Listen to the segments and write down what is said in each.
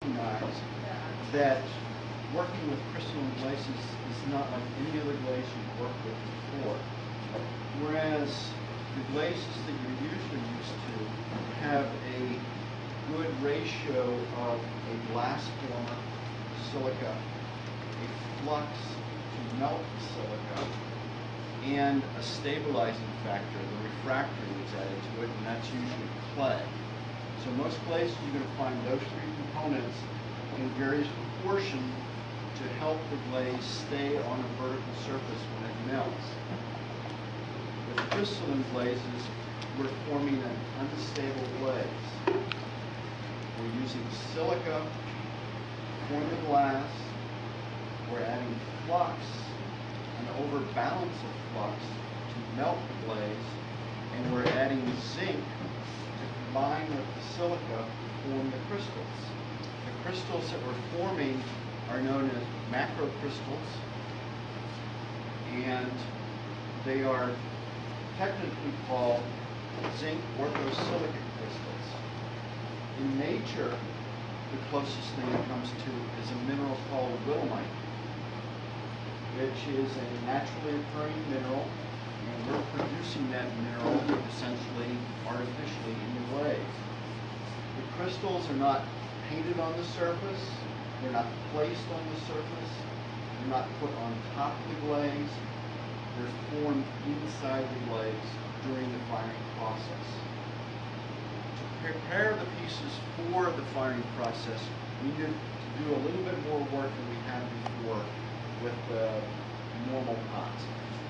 recognize that working with crystalline glazes is not like any other glaze you've worked with before. Whereas the glazes that you're usually used to have a good ratio of a glass former, silica, a flux to melt the silica, and a stabilizing factor, the refractory that's added to it, and that's usually clay. So most glazes you're going to find those three components in various proportion to help the glaze stay on a vertical surface when it melts. With crystalline glazes, we're forming an unstable glaze. We're using silica to form the glass. We're adding flux, an overbalance of flux, to melt the glaze. And we're adding zinc to combine with the silica to form the crystals. The crystals that we're forming are known as macrocrystals, and they are technically called zinc orthosilicate crystals. In nature, the closest thing it comes to is a mineral called willemite, which is a naturally occurring mineral, and we're producing that mineral essentially artificially in the glaze. The crystals are not painted on the surface, they're not placed on the surface, they're not put on top of the glaze, they're formed inside the glaze during the firing process. To prepare the pieces for the firing process, we need to do a little bit more work than we had before with the normal pots.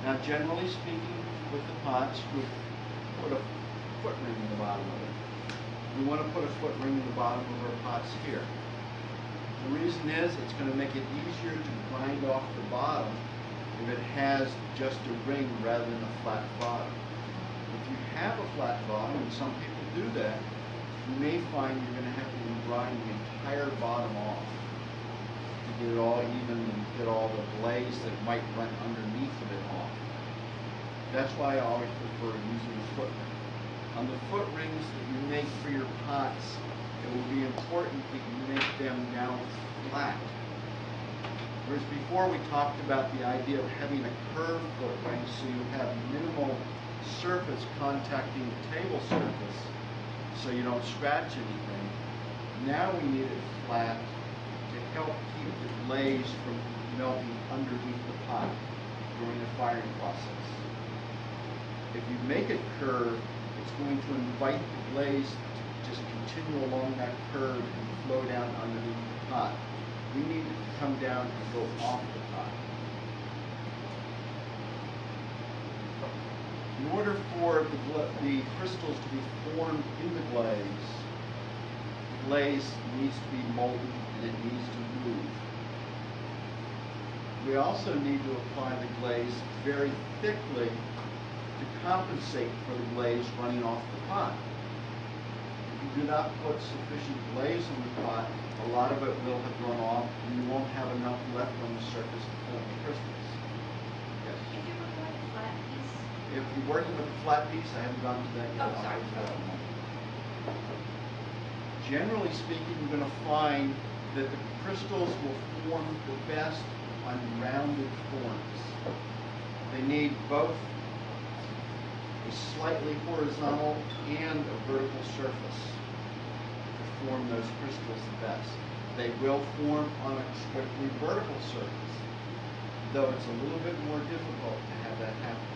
Now, generally speaking, with the pots, we put a foot ring in the bottom of it. We want to put a foot ring in the bottom of our pots here. The reason is it's going to make it easier to grind off the bottom if it has just a ring rather than a flat bottom. If you have a flat bottom, and some people do that, you may find you're going to have to grind the entire bottom off to get it all even and get all the glaze that might run underneath of it off. That's why I always prefer using a foot ring. On the foot rings that you make for your pots, it will be important that you make them down flat. Whereas before we talked about the idea of having a curved foot ring so you have minimal surface contacting the table surface so you don't scratch anything. Now we need it flat to help keep the glaze from melting underneath the pot during the firing process. If you make it curved, it's going to invite the glaze to just continue along that curve and flow down underneath the pot. We need it to come down and go off the pot. In order for the crystals to be formed in the glaze needs to be molten and it needs to move. We also need to apply the glaze very thickly to compensate for the glaze running off the pot. If you do not put sufficient glaze on the pot, a lot of it will have run off and you won't have enough left on the surface to form the crystals. Yes? If you're working with a flat piece? If you're working with a flat piece, I haven't gone to that yet. Oh, sorry. Generally speaking, you're going to find that the crystals will form the best on rounded forms. They need both a slightly horizontal and a vertical surface to form those crystals the best. They will form on a strictly vertical surface, though it's a little bit more difficult to have that happen.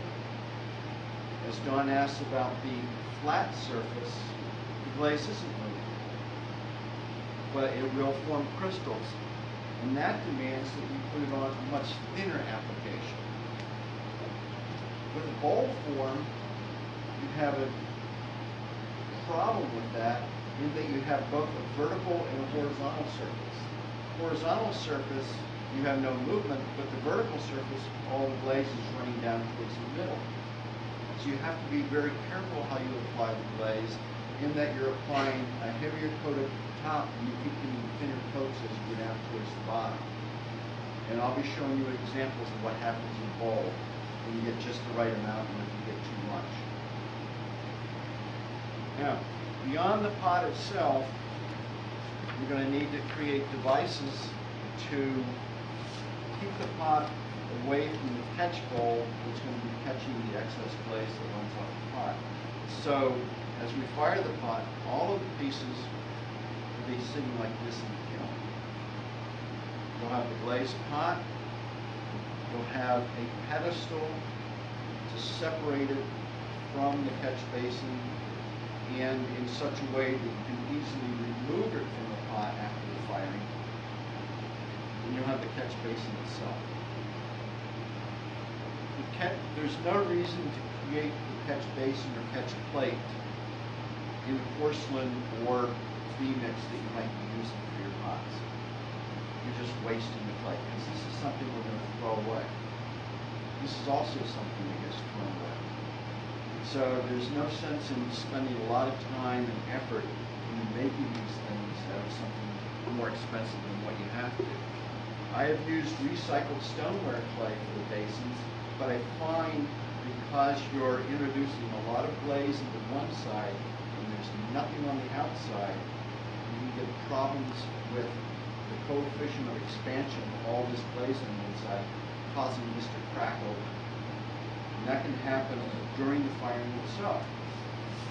As Don asked about the flat surface, the glaze isn't moving, but it will form crystals, and that demands that you put it on a much thinner application. With a bowl form, you have a problem with that in that you have both a vertical and a horizontal surface. Horizontal surface, you have no movement, but the vertical surface, all the glaze is running down towards the middle. So you have to be very careful how you apply the glaze in that you're applying a heavier coat at the top and you keep getting thinner coats as you go down towards the bottom. And I'll be showing you examples of what happens in bowl when you get just the right amount and if you get too much. Now, beyond the pot itself, you're going to need to create devices to keep the pot away from the catch bowl, which is going to be catching the excess glaze that runs off the pot. So as we fire the pot, all of the pieces will be sitting like this in the kiln. You'll have the glazed pot, you'll have a pedestal to separate it from the catch basin, and in such a way that you can easily remove it from the pot after the firing. And you'll have the catch basin itself. There's no reason to create the catch basin or catch plate in porcelain or V-mix that you might be using for your pots. You're just wasting the clay, because this is something we're going to throw away. This is also something that gets thrown away. So there's no sense in spending a lot of time and effort in making these things out of something more expensive than what you have to. I have used recycled stoneware clay for the basins, but I find because you're introducing a lot of glaze into one side and there's nothing on the outside, you can get problems with the coefficient of expansion of all this glaze on the inside, causing this to crack open. And that can happen during the firing itself.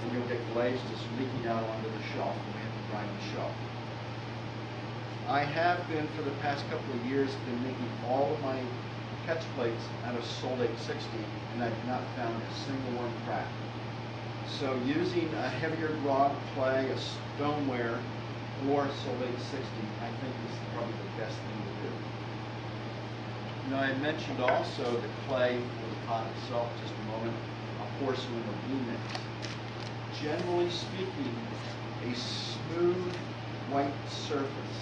And you'll get glaze just leaking out onto the shelf, and we have to grind the shelf. I have been, for the past couple of years, been making all of my catch plates out of Soldate 60, and I've not found a single one cracked. So using a heavier grog clay, a stoneware, or Soldate 60, I think is probably the best thing to do. Now I mentioned also the clay for the pot itself just a moment, a porcelain or V-mix. Generally speaking, a smooth white surface.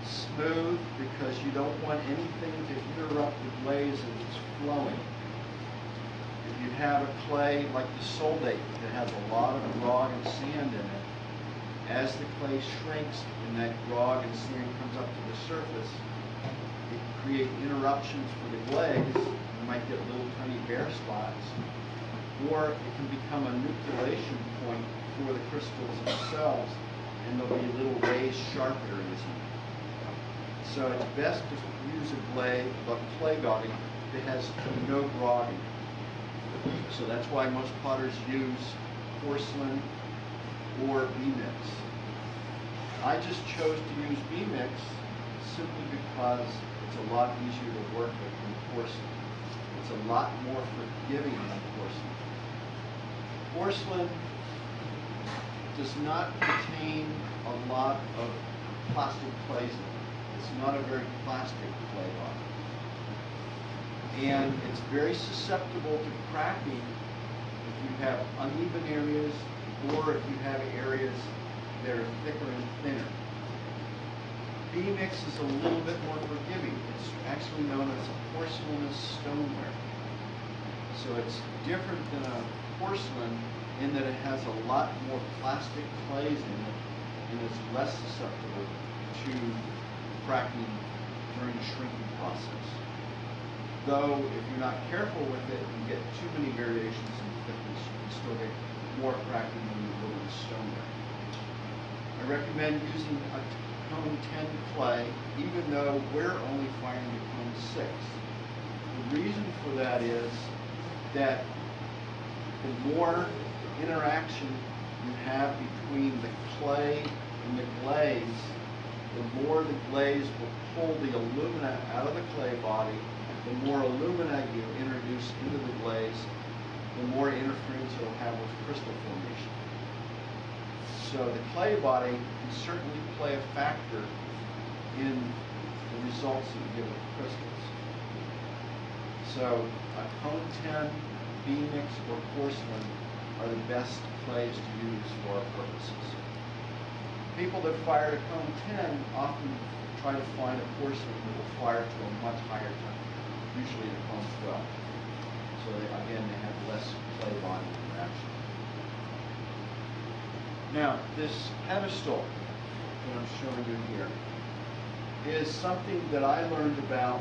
Smooth because you don't want anything to interrupt the glaze as it's flowing. If you have a clay like the Soldate that has a lot of grog and sand in it, as the clay shrinks and that grog and sand comes up to the surface, it can create interruptions for the glaze. You might get little tiny bare spots, or it can become a nucleation point for the crystals themselves, and there'll be little raised sharp areas in it. So it's best to use a clay body that has no grogging. So that's why most potters use porcelain or V-mix. I just chose to use V-mix simply because it's a lot easier to work with than porcelain. It's a lot more forgiving than porcelain. Porcelain does not contain a lot of plastic clays in it. It's not a very plastic clay body. And it's very susceptible to cracking if you have uneven areas or if you have areas that are thicker and thinner. V-mix is a little bit more forgiving. It's actually known as a porcelainous stoneware. So it's different than a porcelain in that it has a lot more plastic clays in it and is less susceptible to cracking during the shrinking process. Though, if you're not careful with it and get too many variations in thickness, you can still get more cracking than you will with stoneware. I recommend using a cone 10 clay, even though we're only firing the cone 6. The reason for that is that the more interaction you have between the clay and the glaze, the more the glaze will pull the alumina out of the clay body. The more alumina you introduce into the glaze, the more interference it will have with crystal formation. So the clay body can certainly play a factor in the results that you get with the crystals. So a cone 10, V-mix, or porcelain are the best clays to use for our purposes. People that fire a cone 10 often try to find a porcelain that will fire to a much higher temperature, usually a cone 12. So again, they have less clay body interaction. Now, this pedestal that I'm showing you here is something that I learned about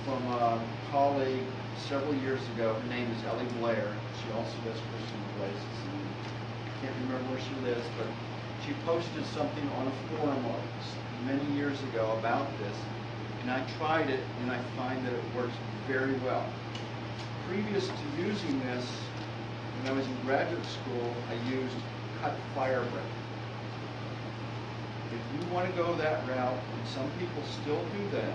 from a colleague several years ago. Her name is Ellie Blair. She also does Crystalline Glazes. I can't remember where she lives, but She posted something on a forum many years ago about this, and I tried it, and I find that it works very well. Previous to using this, when I was in graduate school, I used cut fire brick. If you want to go that route, and some people still do that,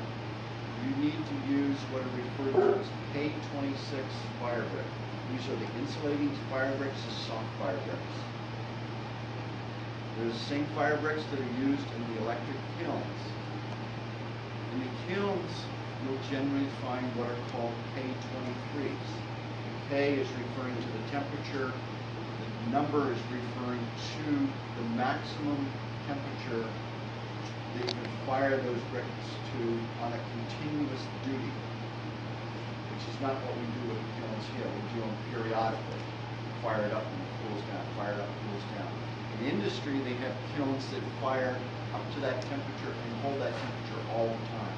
you need to use what are referred to as K26 fire brick. These are the insulating fire bricks, the soft fire bricks. They're the same fire bricks that are used in the electric kilns. In the kilns, you'll generally find what are called K23s. The K is referring to the temperature, the number is referring to the maximum temperature that you can fire those bricks to on a continuous duty, which is not what we do with the kilns here. We do them periodically. Fire it up and it cools down, fire it up and cools down. In industry, they have kilns that fire up to that temperature and hold that temperature all the time.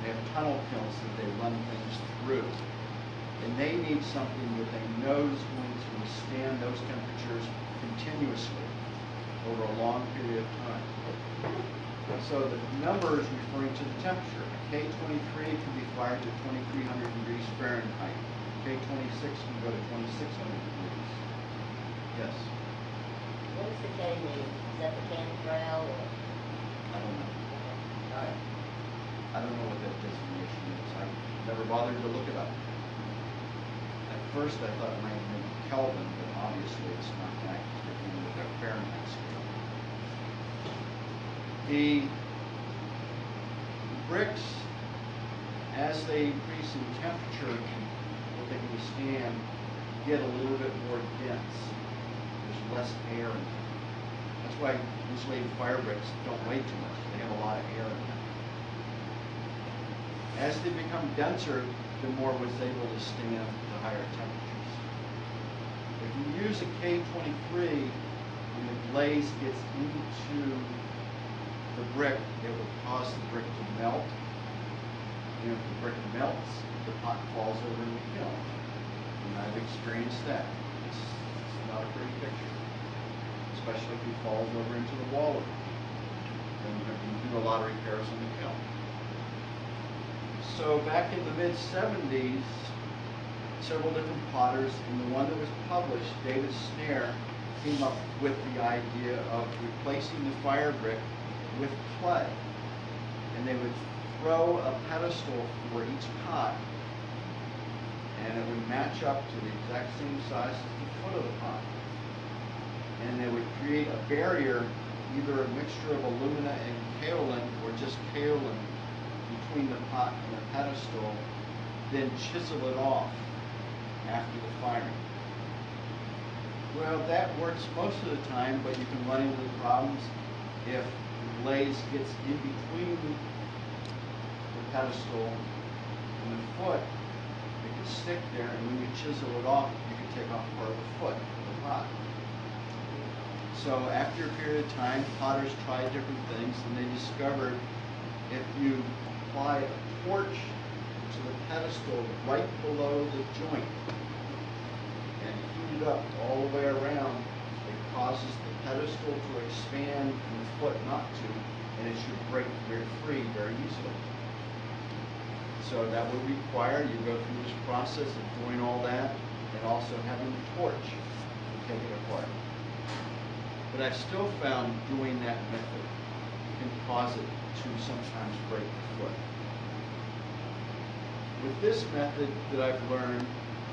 They have tunnel kilns that they run things through. And they need something that they know is going to withstand those temperatures continuously over a long period of time. So the number is referring to the temperature. K23 can be fired to 2,300 degrees Fahrenheit. K26 can go to 2,600 degrees. Yes? What does the K mean? Is that the cantrell or? I don't know. All right. I don't know what that designation is. I never bothered to look it up. At first I thought it might have been Kelvin, but obviously it's not that. It's working with a Fahrenheit scale. The bricks, as they increase in temperature, what they can withstand, get a little bit more dense. There's less air in them. That's why insulated fire bricks don't weigh too much. They have a lot of air in them. As they become denser, the more was able to stand the higher temperatures. If you use a K23, when the glaze gets into the brick, it will cause the brick to melt. And if the brick melts, the pot falls over in the kiln. And I've experienced that. It's not a pretty picture, especially if it falls over into the wall of it. Then you can do a lot of repairs on the kiln. So back in the mid-70s, several different potters, and the one that was published, David Snare, came up with the idea of replacing the fire brick with clay. And they would throw a pedestal for each pot, and it would match up to the exact same size as the foot of the pot. And they would create a barrier, either a mixture of alumina and kaolin, or just kaolin, between the pot and the pedestal, then chisel it off after the firing. Well, that works most of the time, but you can run into problems if the glaze gets in between the pedestal and the foot. It can stick there, and when you chisel it off, you can take off part of the foot of the pot. So after a period of time, potters tried different things, and they discovered if you apply a torch to the pedestal right below the joint and heat it up all the way around, it causes the pedestal to expand and the foot not to, and it should break free very easily. So that would require you go through this process of doing all that and also having the torch and take it apart. But I've still found doing that method can cause it to sometimes break the foot. With this method that I've learned,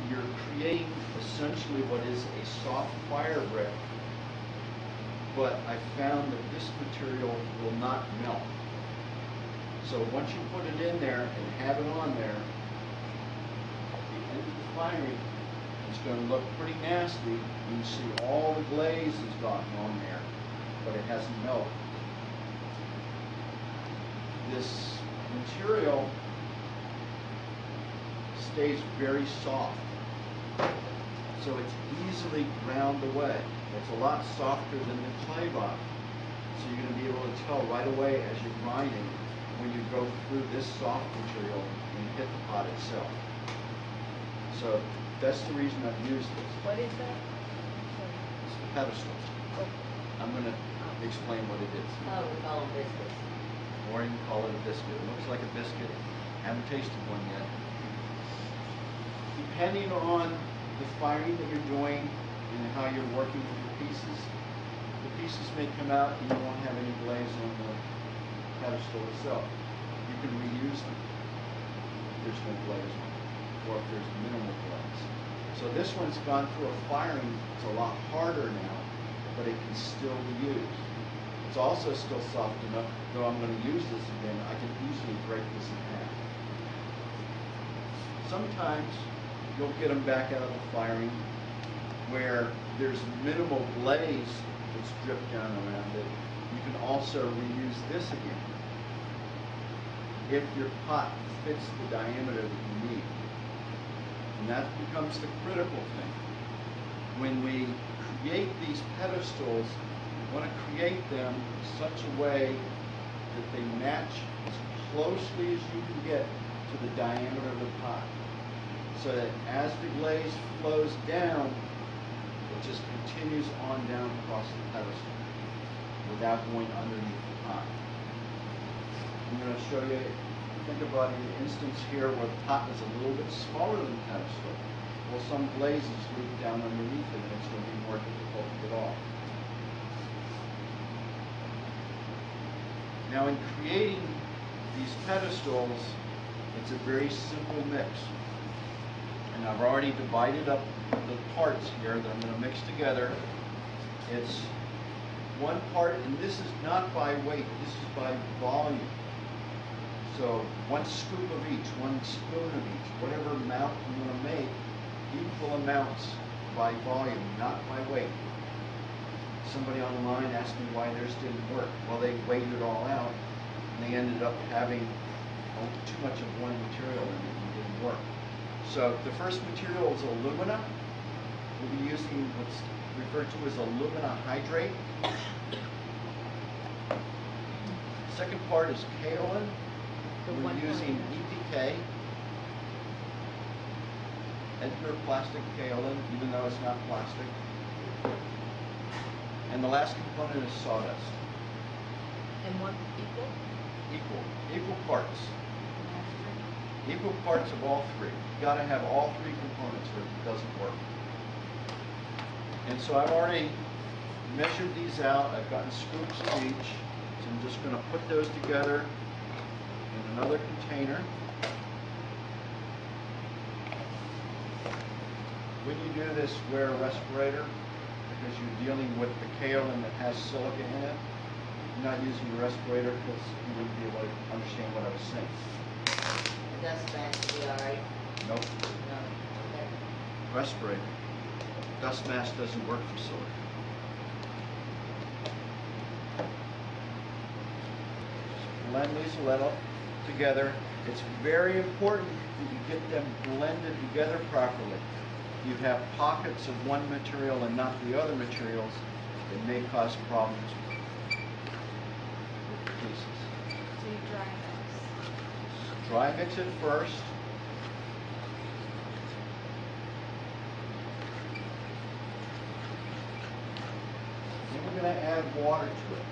you're creating essentially what is a soft fire brick, but I found that this material will not melt. So once you put it in there and have it on there, at the end of the firing, it's going to look pretty nasty. You can see all the glaze has gotten on there, but it hasn't melted. This material stays very soft, so it's easily ground away. It's a lot softer than the clay bottom, so you're going to be able to tell right away as you're grinding when you go through this soft material and hit the pot itself. So that's the reason I've used this. What is that? It's the pedestal. Oh. I'm I'm going to explain what it is. Oh, we call them biscuits. Or you can call it a biscuit. It looks like a biscuit. Haven't tasted one yet. Depending on the firing that you're doing and how you're working with the pieces may come out and you won't have any glaze on the pedestal itself. You can reuse them if there's no glaze on it, or if there's minimal glaze. So this one's gone through a firing. It's a lot harder now, but it can still be used. It's also still soft enough, though I'm going to use this again, I can easily break this in half. Sometimes you'll get them back out of the firing where there's minimal glaze that's dripped down around it. You can also reuse this again if your pot fits the diameter that you need. And that becomes the critical thing. When we create these pedestals, we want to create them in such a way that they match as closely as you can get to the diameter of the pot. So that as the glaze flows down, it just continues on down across the pedestal without going underneath the pot. I'm going to show you, think about an instance here where the pot is a little bit smaller than the pedestal. Well, some glazes leak down underneath it and it's going to be more difficult to get off. Now in creating these pedestals, it's a very simple mix. And I've already divided up the parts here that I'm going to mix together. It's one part, and this is not by weight, this is by volume. So one scoop of each, one spoon of each, whatever amount you want to make, equal amounts by volume, not by weight. Somebody online asked me why theirs didn't work. Well, they weighed it all out, and they ended up having too much of one material in it and it didn't work. So the first material is alumina. We'll be using what's referred to as alumina hydrate. Second part is kaolin. We're using EPK, Edgar plastic kaolin, even though it's not plastic. And the last component is sawdust. And what equal? Equal parts. Equal parts of all three. You got to have all three components or it doesn't work. And so I've already measured these out. I've gotten scoops of each. So I'm just going to put those together in another container. When you do this, wear a respirator because you're dealing with the kaolin that has silica in it. You're not using a respirator because you wouldn't be able to understand what I was saying. The dust mask will be all right? Nope. No. Okay. Respirator. Dust mask doesn't work for silica. Blend these a little together. It's very important that you get them blended together properly. If you have pockets of one material and not the other materials, it may cause problems with the pieces. So you dry mix. Dry mix it first. Then we're going to add water to it.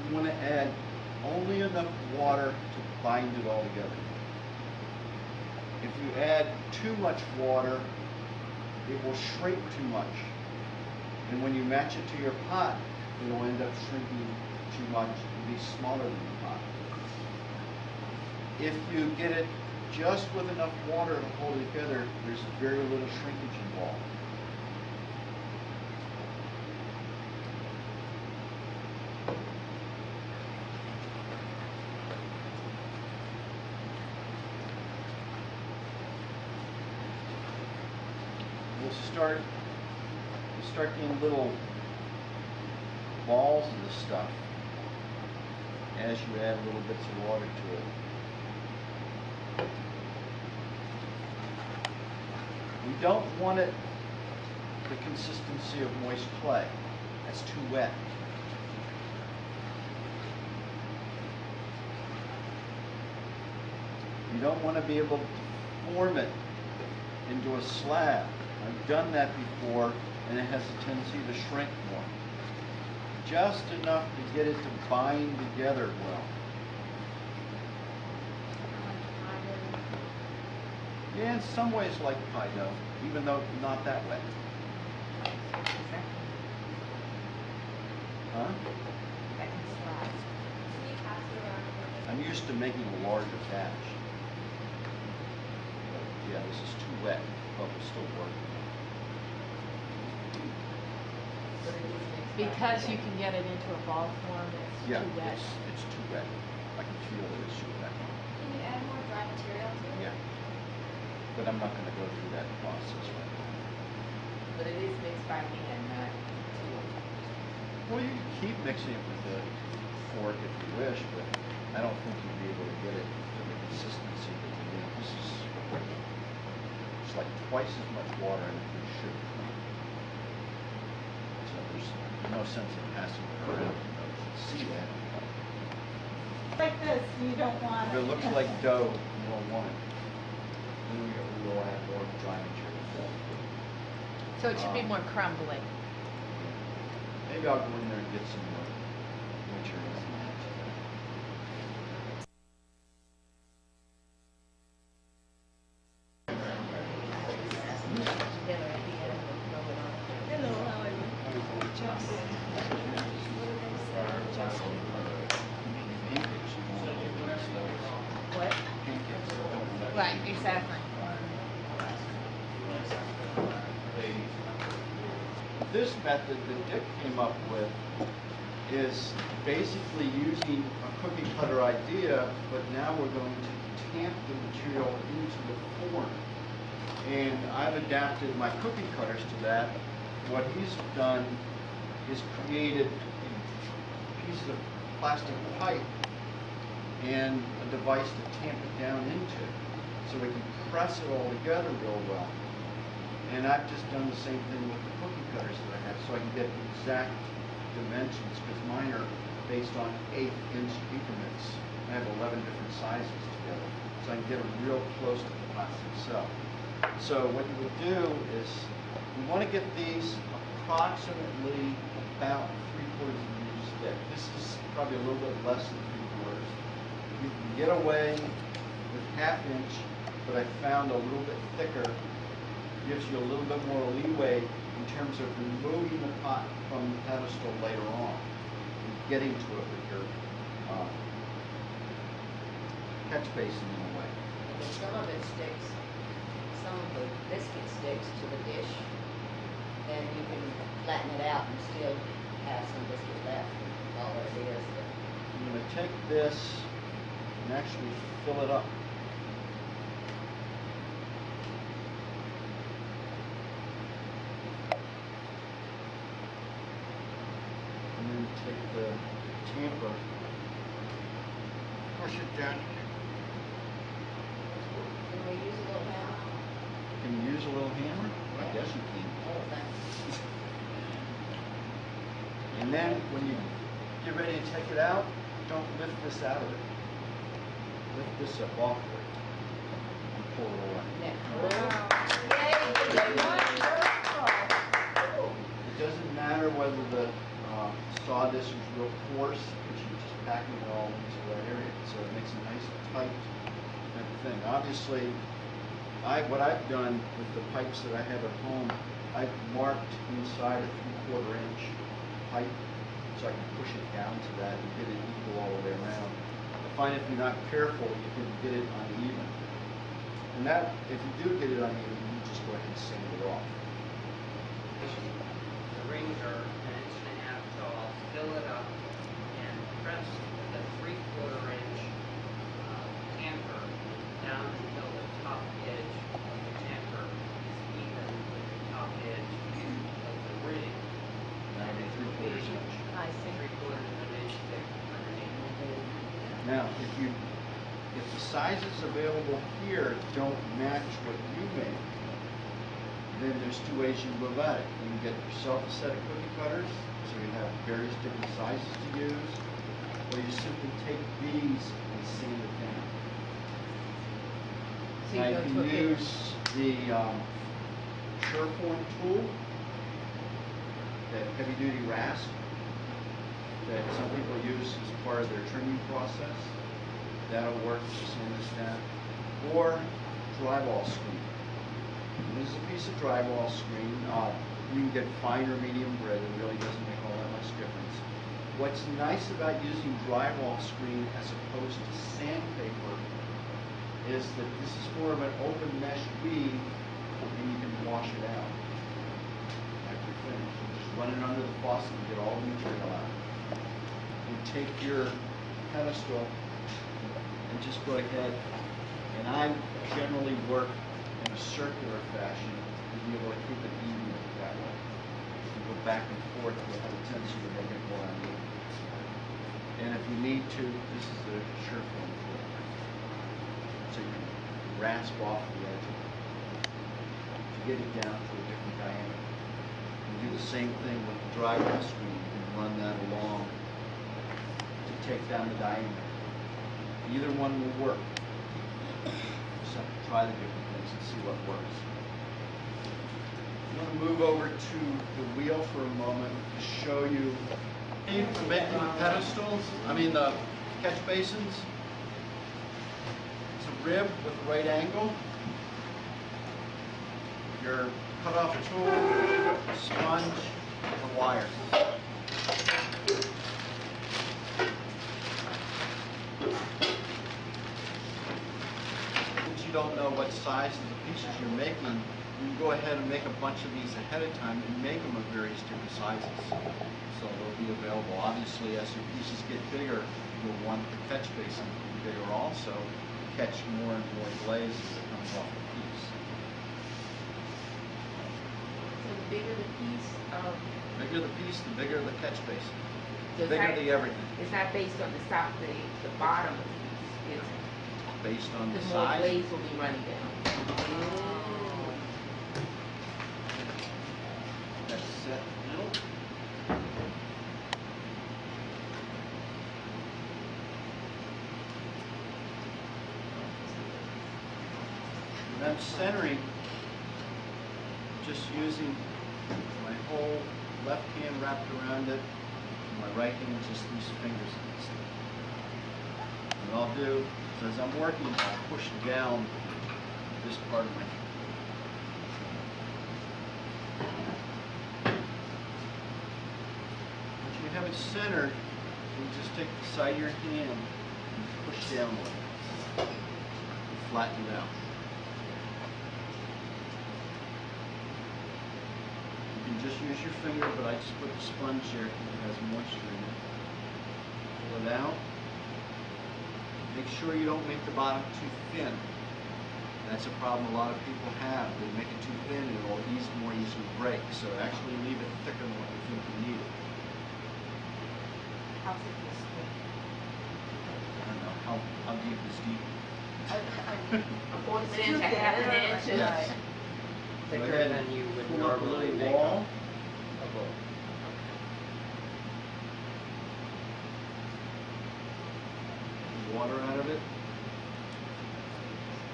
You want to add only enough water to bind it all together. If you add too much water, it will shrink too much. And when you match it to your pot, it will end up shrinking too much and be smaller than the pot. If you get it just with enough water to hold it together, there's very little shrinkage involved. We'll start getting little balls of this stuff as you add little bits of water to it. We don't want it the consistency of moist clay. That's too wet. You don't want to be able to form it into a slab. I've done that before, and it has a tendency to shrink more. Just enough to get it to bind together well. Yeah, in some ways like pie dough, even though not that way. Huh? I'm used to making a larger batch. Yeah, this is too wet, but we're still working. Because you can get it into a ball form, it's Yeah, too wet. it's too wet. I can feel it, it's too wet. Can you add more dry material to it? Yeah. But I'm not going to go through that process right now. But it is mixed by hand, not tool. Well, you can keep mixing it with a fork if you wish, but I don't think you'd be able to get it to the consistency that you need. This is it's like twice as much water as it should be. So there's no sense in passing it around. You see that. Like this, you don't want If it. it looks like dough, you don't want it. Then we'll add more dry material. So it should be more crumbly. Maybe I'll go in there and get some more material. Hello, how are you? What? Right, exactly. This method that Dick came up with is basically using a cookie cutter idea, but now we're going to tamp the material into the form. And I've adapted my cookie cutters to that. What he's done is created a piece of plastic pipe and a device to tamp it down into, so we can press it all together real well. And I've just done the same thing with the cookie cutters that I have, so I can get exact dimensions, because mine are based on 1/8-inch increments. I have 11 different sizes together, so I can get them real close to the plastic cell. So what you would do is, you want to get these approximately about 3/4 of an inch thick. This is probably a little bit less than 3/4. You can get away with 1/2 inch, but I found a little bit thicker gives you a little bit more leeway in terms of removing the pot from the pedestal later on and getting to it with your catch basin in a way. And then some of it sticks, some of the biscuit sticks to the dish, then you can flatten it out and still have some biscuit left. All it is. I'm going to take this and actually fill it up. And then take the tamper, push it down. Can we use a little hammer? Can you use a little hammer? I guess you can. Oh, thanks. And then when you get ready to take it out, don't lift this out of it. Lift this up off of it and pull it away. It doesn't matter whether the sawdust is real coarse, because you're just packing it all into that area. So it makes a nice tight kind of thing. Obviously, what I've done with the pipes that I have at home, I've marked inside a 3/4 inch pipe, so I can push it down to that and get it equal all the way around. I find if you're not careful, you can get it uneven. And that, if you do get it uneven, you just go ahead and sand it off. The rings are 1.5 inches tall. Fill it up and press the 3/4 inch tamper down until the top edge of the tamper is even with the top edge of the ring. Now the 3/4 inch. I see. 3/4 of an inch thick underneath. Now, if the sizes available here don't match what you make, then there's 2 ways you can go about it. You can get yourself a set of cookie cutters, so you have various different sizes to use, or you simply take these and sand it down. So you Now go you to a can bigger. use the Sureform tool, that heavy-duty rasp that some people use as part of their trimming process. That'll work to sand this down. Or drywall screen. This is a piece of drywall screen. You can get fine or medium grit. It really doesn't make all that much difference. What's nice about using drywall screen as opposed to sandpaper is that this is more of an open mesh weave, and you can wash it out after you're finished. You just run it under the faucet and get all the material out. And take your pedestal and just go ahead, and I generally work in a circular fashion to be able to keep it even that way. You go back and forth, you'll have a tendency to make it more uneven. And if you need to, this is the Sureform tool. So you can rasp off the edge to get it down to a different diameter. You do the same thing with the drywall screen. You can run that along to take down the diameter. Either one will work. Just have to try the different things and see what works. I'm going to move over to the wheel for a moment to show you for making the pedestals, the catch basins. It's a rib with a right angle. Your cut-off tool, sponge, and a wire. Since you don't know what size of the pieces you're making, you can go ahead and make a bunch of these ahead of time and make them of various different sizes. So they'll be available. Obviously, as your pieces get bigger, you'll want the catch basin to be bigger also, to catch more and more glaze as it comes off the piece. So the bigger the piece, The bigger the piece, the bigger the catch basin. so The bigger the everything. it's not based on the top, the bottom of the piece. It's Based on the the more size. glaze will be running down. That's set middle. And I'm centering, just using my whole left hand wrapped around it, and my right hand just these fingers against it. What I'll do is as I'm working, I'll push down this part of my once you have it centered, you just take the side of your hand and push down with it and flatten it out. You can just use your finger, but I just put the sponge here because it has moisture in it. Pull it out. Make sure you don't make the bottom too thin. That's a problem a lot of people have. They make it too thin and it'll more easily break. So actually leave it thicker than what you think you need it. How thick is it? I don't know, how deep is deep? A fourth of an inch, a half an inch. Yes. Thicker Go ahead than you would pull up a normally little make wall. a boat. Water out of it.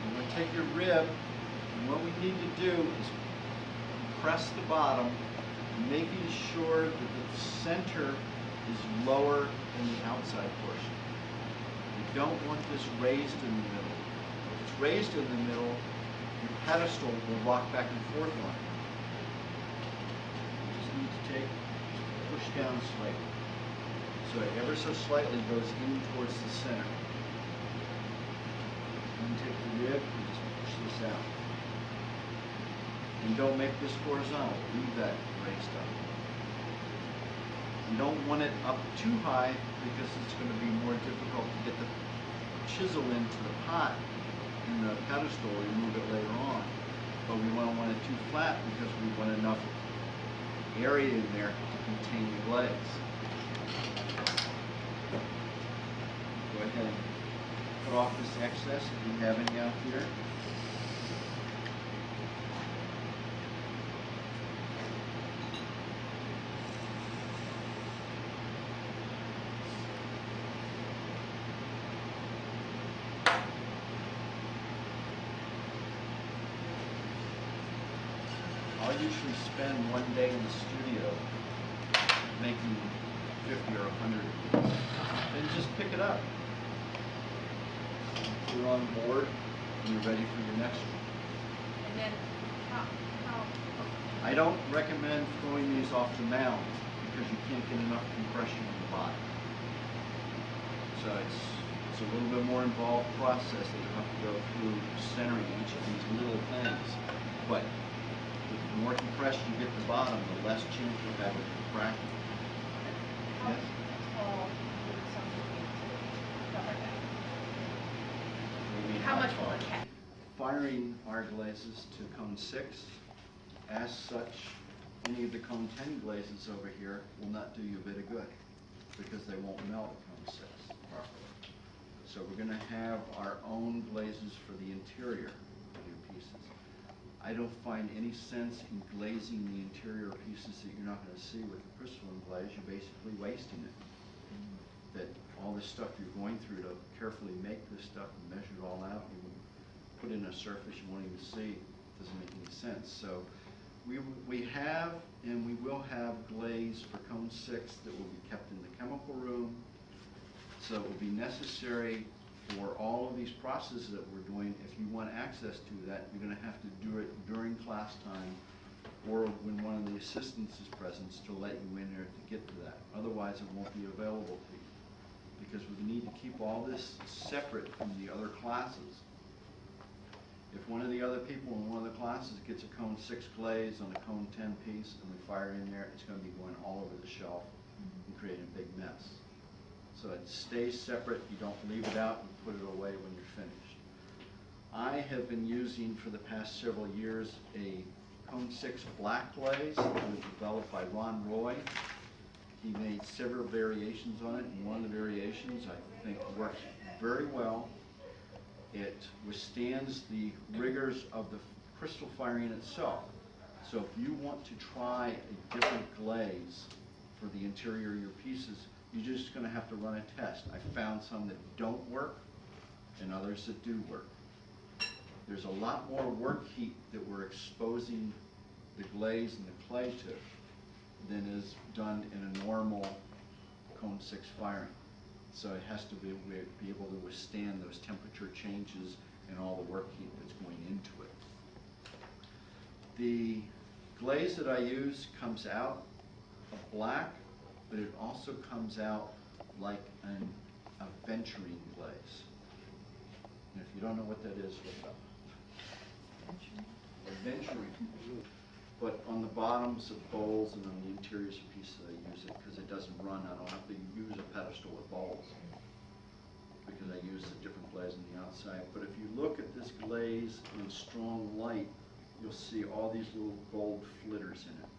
You're going to take your rib, and what we need to do is press the bottom, making sure that the center is lower than the outside portion. You don't want this raised in the middle. If it's raised in the middle, your pedestal will rock back and forth on it. You just need to push down slightly. So it ever so slightly goes in towards the center. And take the rib and just push this out. And don't make this horizontal. Leave that raised up. You don't want it up too high because it's going to be more difficult to get the chisel into the pot in the pedestal. Remove it later on. But we don't want it too flat because we want enough area in there to contain the glaze. Go ahead and cut off this excess if you have any out here. usually spend one day in the studio making 50 or 100 of these. Then just pick it up. Put it on board, and you're ready for your next one. And then how, I don't recommend throwing these off the mound because you can't get enough compression on the bottom. So it's a little bit more involved process that you have to go through centering each of these little things. But the more compressed you get the bottom, the less chance you have of cracking. Yes? tall would something be to cover that? What do you mean, How much tall? will it catch? Firing our glazes to cone 6, as such, any of the cone 10 glazes over here will not do you a bit of good because they won't melt at cone 6 properly. So we're going to have our own glazes for the interior of your pieces. I don't find any sense in glazing the interior pieces that you're not going to see with the crystalline glaze. You're basically wasting it. That all this stuff you're going through to carefully make this stuff and measure it all out and put in a surface you won't even see doesn't make any sense. So we have and we will have glaze for cone 6 that will be kept in the chemical room. So it will be necessary for all of these processes that we're doing. If you want access to that, you're going to have to do it during class time or when one of the assistants is present to let you in there to get to that. Otherwise, it won't be available to you because we need to keep all this separate from the other classes. If one of the other people in one of the classes gets a cone 6 glaze on a cone 10 piece and we fire in there, it's going to be going all over the shelf and creating a big mess. So it stays separate, you don't leave it out and put it away when you're finished. I have been using for the past several years a cone 6 black glaze that was developed by Ron Roy. He made several variations on it, and one of the variations I think works very well. It withstands the rigors of the crystal firing itself. So if you want to try a different glaze for the interior of your pieces, you're just going to have to run a test. I found some that don't work and others that do work. There's a lot more work heat that we're exposing the glaze and the clay to than is done in a normal cone 6 firing. So it has to be able to withstand those temperature changes and all the work heat that's going into it. The glaze that I use comes out a black, but it also comes out like a venturine glaze. And if you don't know what that is, look it up. Venturine. But on the bottoms of bowls and on the interiors of pieces I use it because it doesn't run. I don't have to use a pedestal with bowls because I use a different glaze on the outside. But if you look at this glaze in strong light, you'll see all these little gold flitters in it.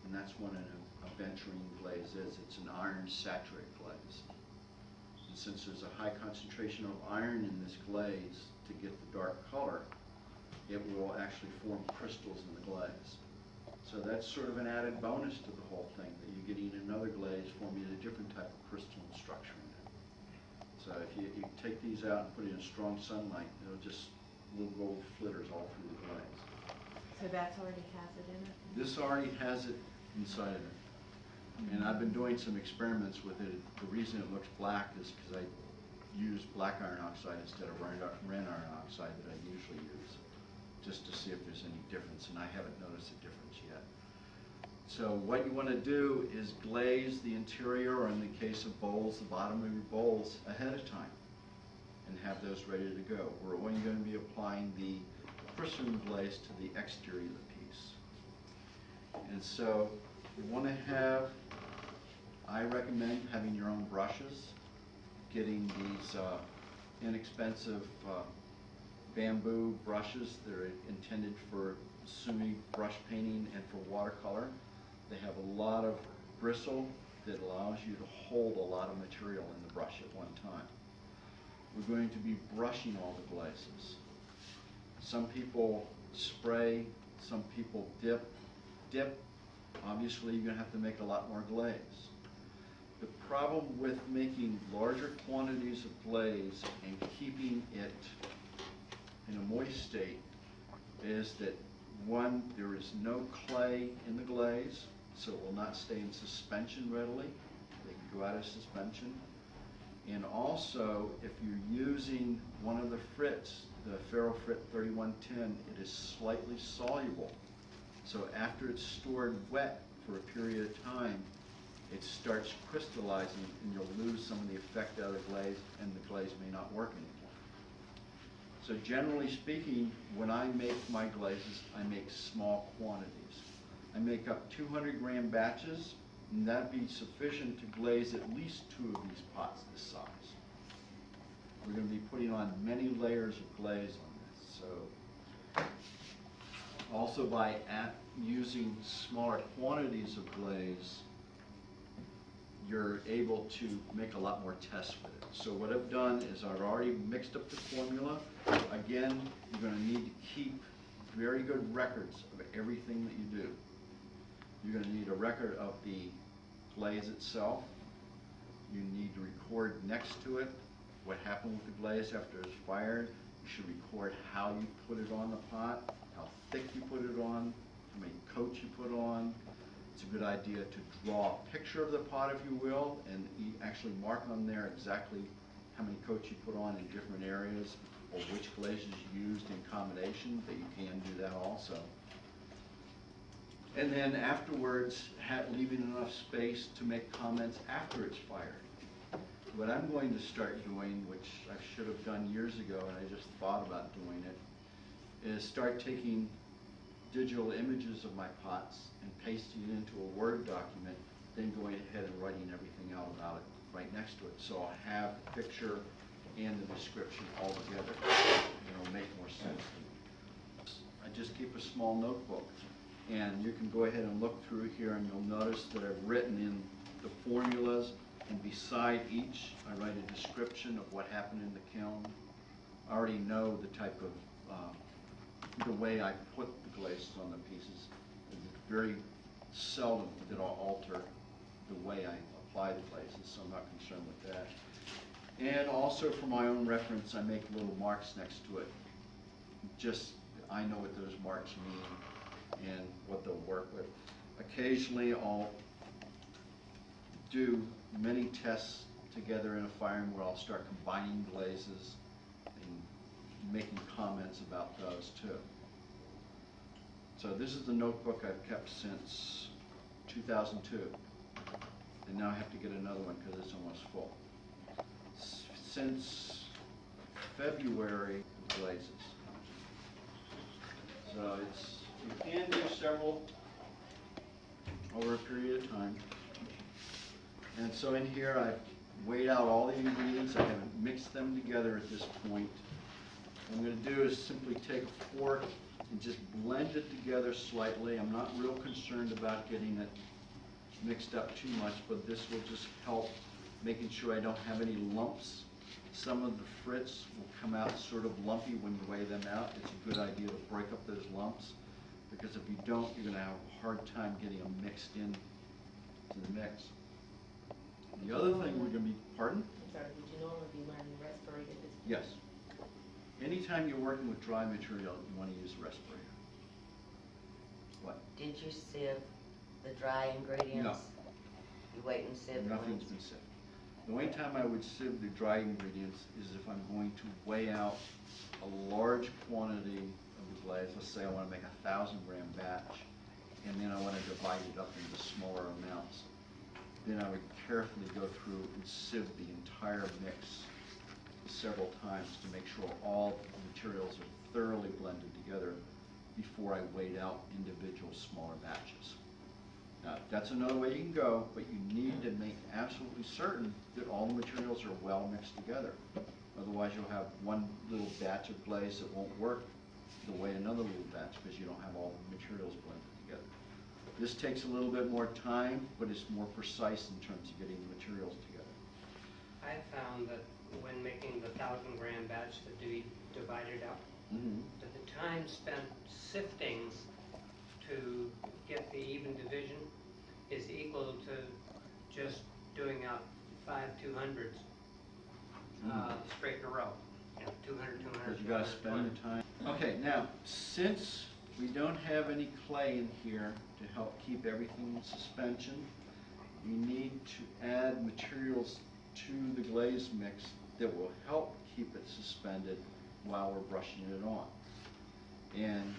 And that's what a venturine glaze is. It's an iron saturated glaze. And since there's a high concentration of iron in this glaze to get the dark color, it will actually form crystals in the glaze. So that's sort of an added bonus to the whole thing, that you're getting another glaze forming a different type of crystalline structure in it. So if you take these out and put it in strong sunlight, it'll just little gold flitters all through the glaze. So that's already has it in it? This already has it inside of it. And I've been doing some experiments with it. The reason it looks black is because I use black iron oxide instead of red iron oxide that I usually use, just to see if there's any difference, and I haven't noticed a difference yet. So what you want to do is glaze the interior, or in the case of bowls, the bottom of your bowls ahead of time, and have those ready to go. We're only going to be applying the crystalline glaze to the exterior of the piece. And so you want to have, I recommend having your own brushes, getting these inexpensive bamboo brushes that are intended for sumi brush painting and for watercolor. They have a lot of bristle that allows you to hold a lot of material in the brush at one time. We're going to be brushing all the glazes. Some people spray, some people dip. Obviously you're going to have to make a lot more glaze. The problem with making larger quantities of glaze and keeping it in a moist state is that One, there is no clay in the glaze, so it will not stay in suspension readily. They can go out of suspension. And also, if you're using one of the frits, the Ferrofrit 3110, it is slightly soluble. So after it's stored wet for a period of time, it starts crystallizing and you'll lose some of the effect out of the glaze and the glaze may not work anymore. So generally speaking, when I make my glazes, I make small quantities. I make up 200-gram batches, and that'd be sufficient to glaze at least 2 of these pots this size. We're going to be putting on many layers of glaze on this. So also by using smaller quantities of glaze, you're able to make a lot more tests with it. So what I've done is I've already mixed up the formula. Again, you're going to need to keep very good records of everything that you do. You're going to need a record of the glaze itself. You need to record next to it what happened with the glaze after it's fired. You should record how you put it on the pot, how thick you put it on, how many coats you put on. It's a good idea to draw a picture of the pot, if you will, and you actually mark on there exactly how many coats you put on in different areas, or which glazes you used in combination, but you can do that also. And then afterwards, leaving enough space to make comments after it's fired. What I'm going to start doing, which I should have done years ago and I just thought about doing it, is start taking digital images of my pots and pasting it into a Word document, then going ahead and writing everything out about it right next to it. So I'll have the picture and the description all together, and it'll make more sense to me. I just keep a small notebook, and you can go ahead and look through here and you'll notice that I've written in the formulas, and beside each I write a description of what happened in the kiln. I already know the type of the way I put the glazes on the pieces. It's very seldom that I'll alter the way I apply the glazes, so I'm not concerned with that. And also for my own reference, I make little marks next to it. Just, I know what those marks mean and what they'll work with. Occasionally I'll do many tests together in a firing where I'll start combining glazes and making comments about those too. So this is the notebook I've kept since 2002, and now I have to get another one because it's almost full. Since February, glazes. So you can do several over a period of time. And so in here I've weighed out all the ingredients. I haven't mixed them together at this point. What I'm going to do is simply take a fork and just blend it together slightly. I'm not real concerned about getting it mixed up too much, but this will just help making sure I don't have any lumps. Some of the frits will come out sort of lumpy when you weigh them out. It's a good idea to break up those lumps, because if you don't, you're going to have a hard time getting them mixed in to the mix. The other thing we're going to be, pardon? I'm sorry, would you normally be running respirator at this point? Yes. Anytime you're working with dry material, you want to use a respirator. What? Did you sieve the dry ingredients? No. You wait and sieve them? Nothing's been sieved. The only time I would sieve the dry ingredients is if I'm going to weigh out a large quantity of the glaze. Let's say I want to make a 1,000-gram batch, and then I want to divide it up into smaller amounts. Then I would carefully go through and sieve the entire mix several times to make sure all the materials are thoroughly blended together before I weighed out individual smaller batches. Now, that's another way you can go, but you need to make absolutely certain that all the materials are well mixed together. Otherwise, you'll have one little batch of glaze that won't work the way another little batch, because you don't have all the materials blended together. This takes a little bit more time, but it's more precise in terms of getting the materials together. I found that when making the 1,000-gram batch that we divided up, that the time spent sifting to get the even division is equal to just doing out 5 200s straight in a row. You know, 200, 200, Because you got to spend the time. Okay, now, since We don't have any clay in here to help keep everything in suspension. We need to add materials to the glaze mix that will help keep it suspended while we're brushing it on. And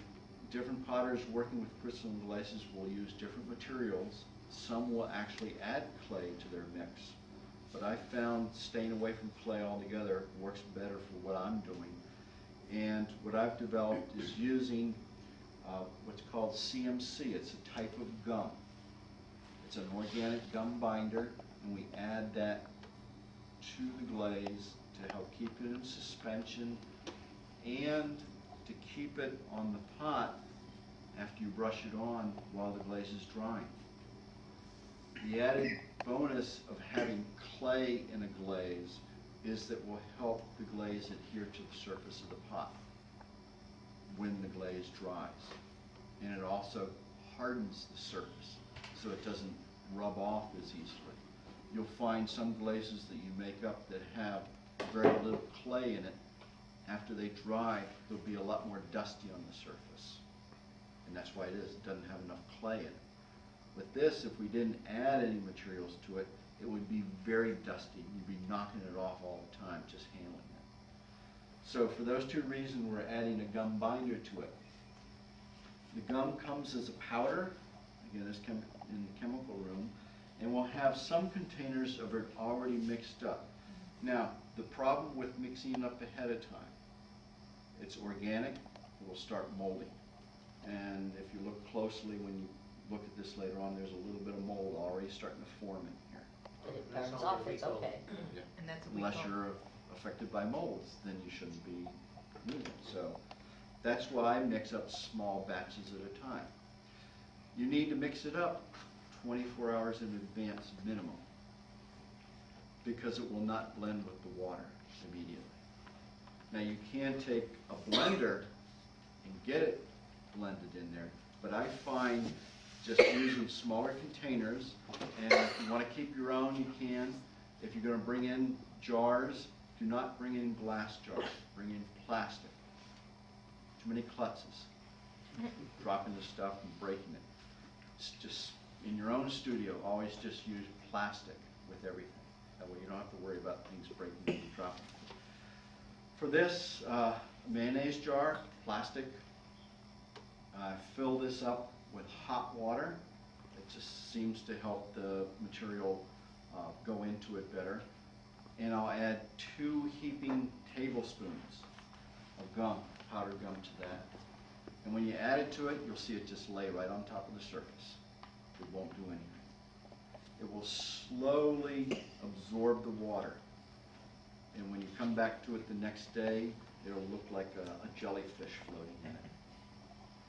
different potters working with crystalline glazes will use different materials. Some will actually add clay to their mix. But I found staying away from clay altogether works better for what I'm doing. And what I've developed is using what's called CMC. It's a type of gum. It's an organic gum binder, and we add that to the glaze to help keep it in suspension and to keep it on the pot after you brush it on while the glaze is drying. The added bonus of having clay in a glaze is that will help the glaze adhere to the surface of the pot when the glaze dries. And it also hardens the surface so it doesn't rub off as easily. You'll find some glazes that you make up that have very little clay in it. After they dry, they'll be a lot more dusty on the surface. And that's why it is. It doesn't have enough clay in it. With this, if we didn't add any materials to it, it would be very dusty. You'd be knocking it off all the time, just handling it. So for those two reasons, we're adding a gum binder to it. The gum comes as a powder, again, it's in the chemical room, and we'll have some containers of it already mixed up. Now, the problem with mixing it up ahead of time, it's organic, it will start molding. And if you look closely, when you look at this later on, there's a little bit of mold already starting to form in here. If it That's burns only off, a it's week old. okay. And that's a week Unless old. you're affected by molds, then you shouldn't be doing it. So that's why I mix up small batches at a time. You need to mix it up 24 hours in advance minimum, because it will not blend with the water immediately. Now you can take a blender and get it blended in there, but I find just using smaller containers, and if you want to keep your own, you can. If you're going to bring in jars, do not bring in glass jars, bring in plastic. Too many klutzes, dropping the stuff and breaking it. It's just, in your own studio, always just use plastic with everything. That way you don't have to worry about things breaking and dropping. For this, mayonnaise jar, plastic, fill this up with hot water. It just seems to help the material go into it better. And I'll add 2 heaping tablespoons of gum, powdered gum to that. And when you add it to it, you'll see it just lay right on top of the surface. It won't do anything. It will slowly absorb the water. And when you come back to it the next day, it'll look like a jellyfish floating in it.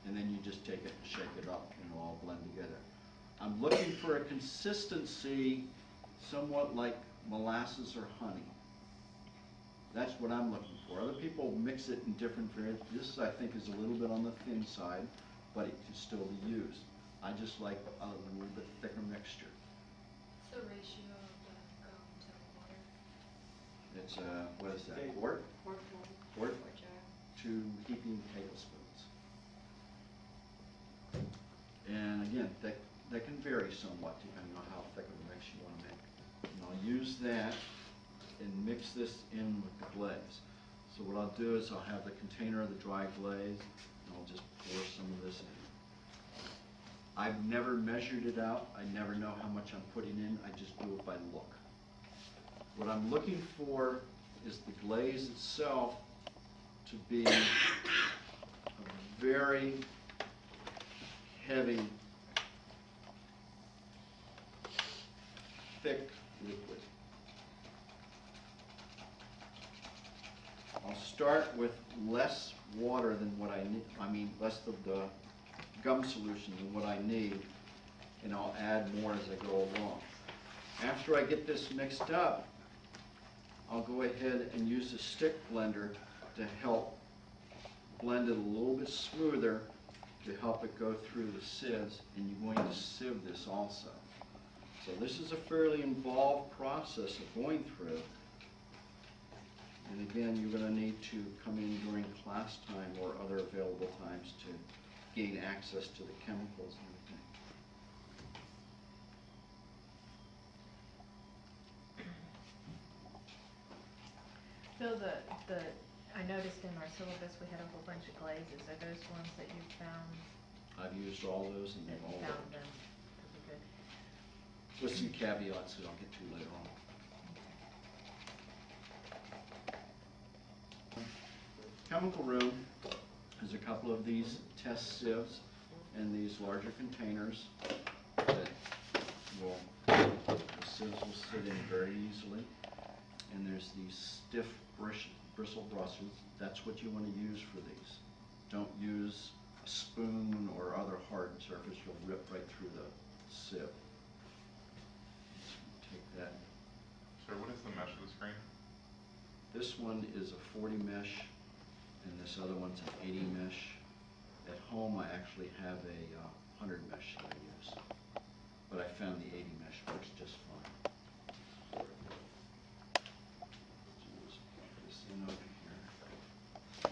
And then you just take it and shake it up and it'll all blend together. I'm looking for a consistency somewhat like molasses or honey. That's what I'm looking for. Other people mix it in different variants. This, I think, is a little bit on the thin side, but it can still be used. I just like a little bit thicker mixture. What's the ratio of the gum to water? It's, what is that, quart? Quart Or jar? to heaping tablespoons. And again, that can vary somewhat depending on how thick of a mix you want to make. And I'll use that and mix this in with the glaze. So what I'll do is I'll have the container of the dry glaze, and I'll just pour some of this in. I've never measured it out. I never know how much I'm putting in. I just do it by look. What I'm looking for is the glaze itself to be a very heavy, thick liquid. I'll start with less water than what I need, less of the gum solution than what I need, and I'll add more as I go along. After I get this mixed up, I'll go ahead and use a stick blender to help blend it a little bit smoother to help it go through the sieves, and you're going to sieve this also. So this is a fairly involved process of going through. And again, you're going to need to come in during class time or other available times to gain access to the chemicals and everything. Bill, I noticed in our syllabus, we had a whole bunch of glazes. Are those ones that you found, I've used all those and that they've you all found worked. them to be good? With some caveats that I'll get to later on. Chemical room is a couple of these test sieves and these larger containers that will, the sieves will sit in very easily. And there's these stiff bristle brushes. That's what you want to use for these. Don't use a spoon or other hard surface. You'll rip right through the sieve. Take that. Sir, what is the mesh of the screen? This one is a 40 mesh, and this other one's an 80 mesh. At home, I actually have a 100 mesh that I use, but I found the 80 mesh works just fine. So just put this in over here.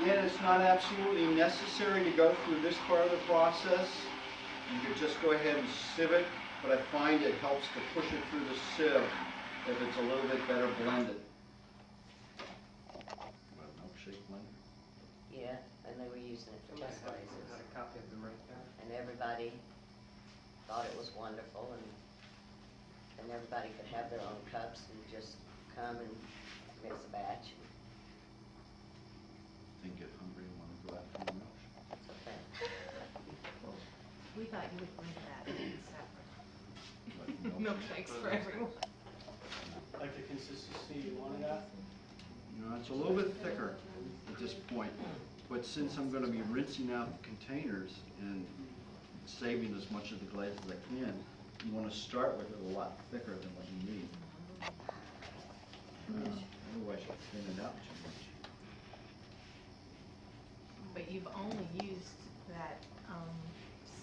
Again, it's not absolutely necessary to go through this part of the process. You could just go ahead and sieve it, but I find it helps to push it through the sieve if it's a little bit better blended. What, a milkshake blender? Yeah, and they were using it for test I glazes. had a copy of them right there. And everybody thought it was wonderful, and everybody could have their own cups and just come and mix a batch. Then get hungry and want to go out for a milkshake. It's okay. We thought you would bring that in separate. But Milkshakes for everyone. Like the consistency you wanted at? You know, it's a little bit thicker at this point, but since I'm going to be rinsing out the containers and saving as much of the glaze as I can, you want to start with it a lot thicker than what you need. Otherwise you'll thin it out too much. But you've only used that,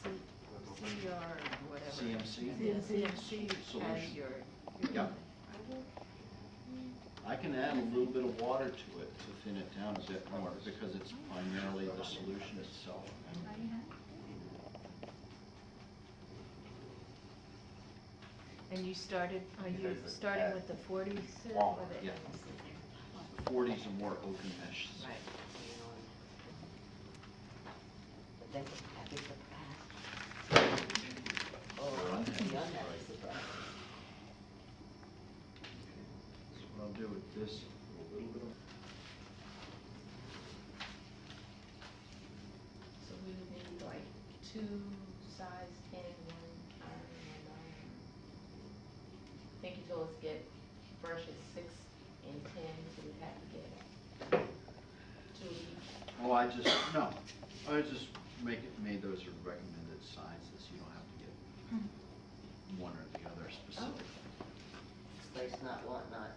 CR, whatever. CMC? CMC as Solution. your. Yep. I can add a little bit of water to it to thin it down a bit more because it's primarily the solution itself. And you started, are you Because it starting had with the 40 sieve water. or the? Yeah. The 40s are more open mesh. Right. But they were happy for Or Oh, unhappy. the unhappy surprise. So what I'll do with this, a little bit of So we would need like 2 size 10, 1 iron, 1 iron. I think you told us to get brushes 6 and 10, so we'd have to get 2 of each. Oh, I just made those are recommended sizes. You don't have to get one or the other specific. Space not, want not.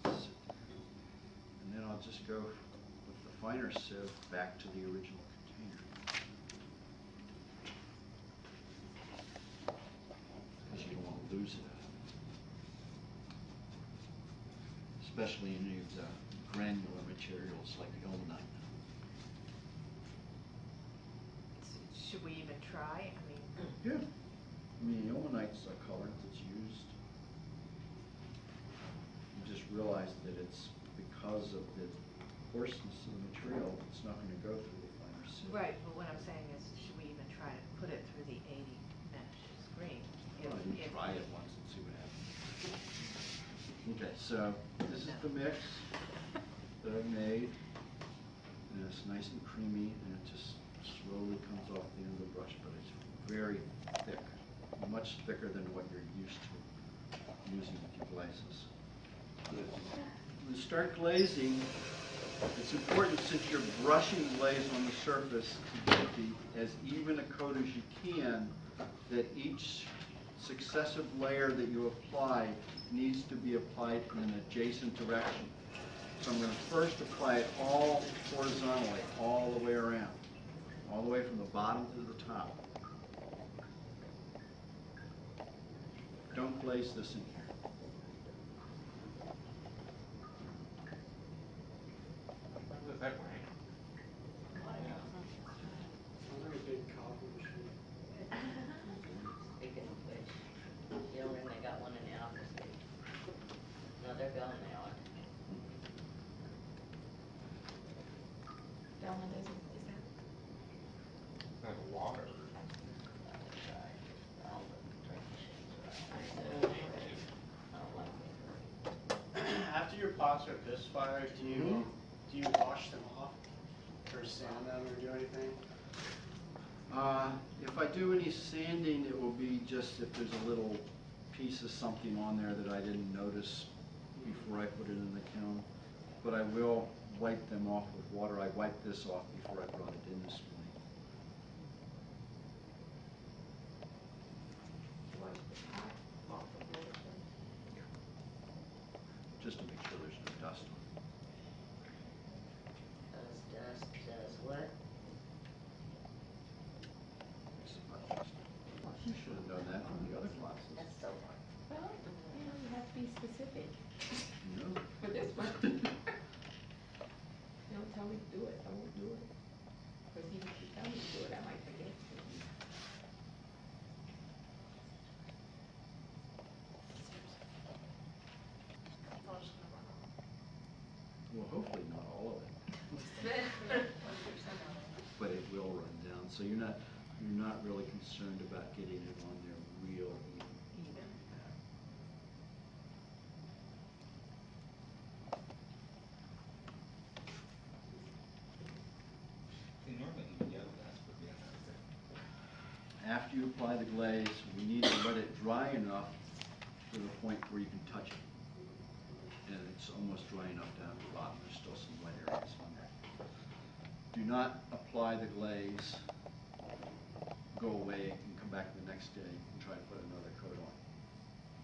And then I'll just go with the finer sieve back to the original container. Because you don't want to lose it. Especially in any of the granular materials like ilmenite. Should we even try? I mean, Yeah. I mean, ilmenite's a color that's used. You just realize that it's because of the coarseness of the material, it's not going to go through the finer sieve. right, but what I'm saying is, should we even try to put it through the 80 mesh screen? Well, you try it once and see what happens. Okay, so this is the mix that I've made. And it's nice and creamy, and it just slowly comes off the end of the brush, but it's very thick, much thicker than what you're used to using with your glazes. When you start glazing, it's important, since you're brushing glaze on the surface, to get as even a coat as you can, that each successive layer that you apply needs to be applied in an adjacent direction. So I'm going to first apply it all horizontally, all the way around, all the way from the bottom to the top. Don't place this in here. How does that rank? Sounds like a big copy machine. Speaking of which, you know when they got one in the office? No, they're gone now. Delma doesn't, is that? That's water. After your pots are this fire, do you wash them off or sand them or do anything? If I do any sanding, it will be just if there's a little piece of something on there that I didn't notice before I put it in the kiln. But I will wipe them off with water. I wiped this off before I brought it in this morning. Wash the pot off of everything. Just to make sure there's no dust on it. Does what? You should have known that from the other classes. That's so hard. Well, you know, you have to be specific No. for this one. You don't tell me to do it, I won't do it. Because even if you tell me to do it, I might forget. Well, hopefully not all of it, but it will run down. So you're not really concerned about getting it on there real even. After you apply the glaze, we need to let it dry enough to the point where you can touch it. And it's almost dry enough down at the bottom. There's still some wet areas on there. Do not apply the glaze, go away, and come back the next day and try to put another coat on.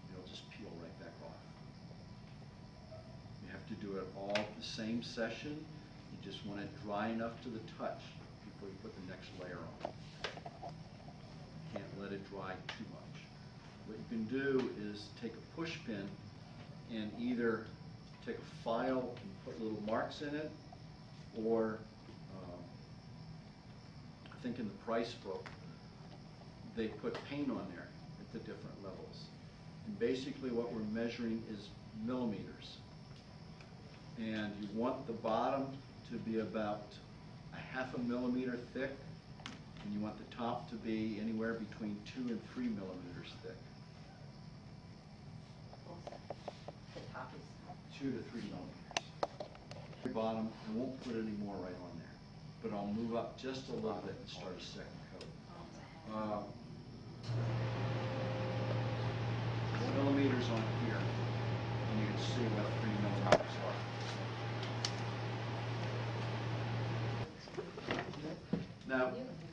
It'll just peel right back off. You have to do it all at the same session. You just want it dry enough to the touch before you put the next layer on. Can't let it dry too much. What you can do is take a push pin and either take a file and put little marks in it, or I think in the price book, they put paint on there at the different levels. And basically what we're measuring is millimeters. And you want the bottom to be about a 1/2 millimeter thick, and you want the top to be anywhere between 2 and 3 millimeters thick. The top is 2 to 3 millimeters. The bottom, I won't put any more right on there, but I'll move up just a little bit and start a second coat. Millimeters on here, and you can see what 3 millimeters are. Now,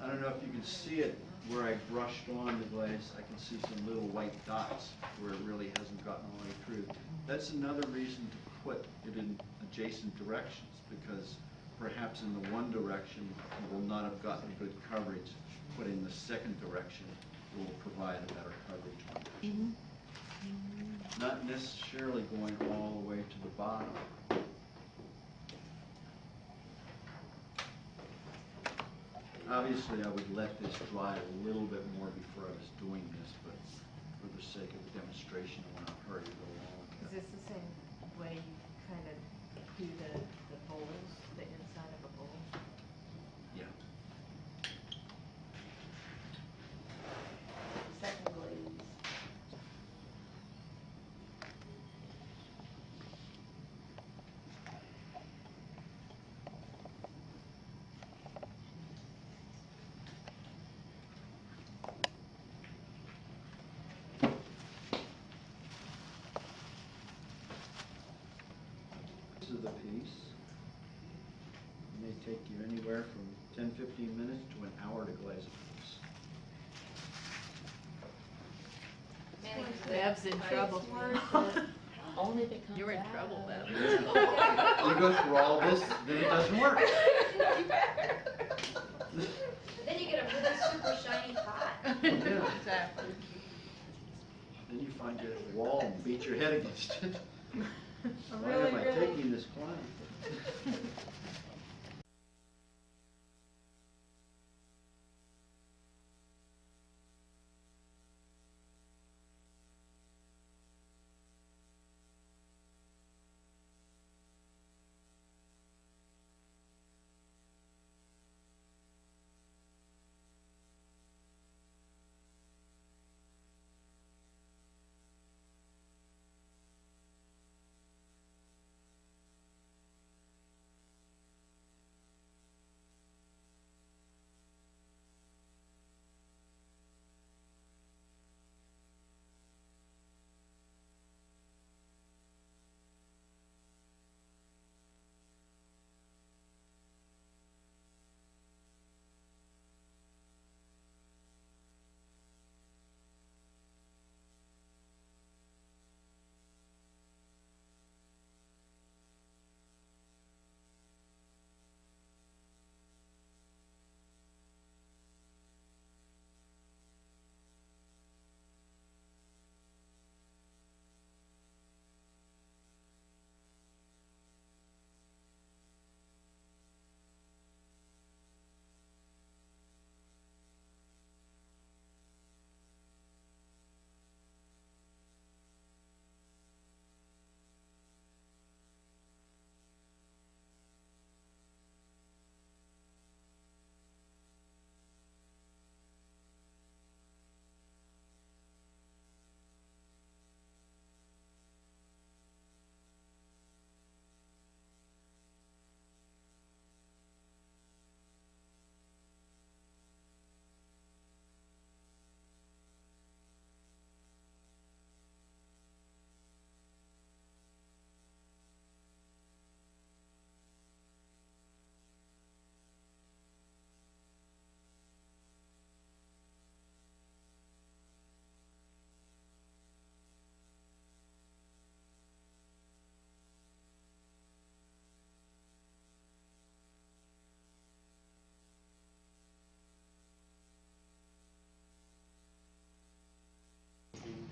I don't know if you can see it where I brushed on the glaze. I can see some little white dots where it really hasn't gotten all the way through. That's another reason to put it in adjacent directions, because perhaps in the one direction you will not have gotten good coverage, but in the second direction will provide a better coverage on it. Not necessarily going all the way to the bottom. Obviously, I would let this dry a little bit more before I was doing this, but for the sake of the demonstration, I want to hurry it along. Is this the same way you kind of do the bowls, the inside of a bowl? Yeah. Second glaze. This is the piece. It may take you anywhere from 10-15 minutes to an hour to glaze a piece. Deb's in trouble. Only if it comes out. You're in trouble, Bev. You go through all this, then it doesn't work. Then you get a really super shiny pot. Yeah. Exactly. Then you find your wall and beat your head against it. Why really, am I really- taking this climb?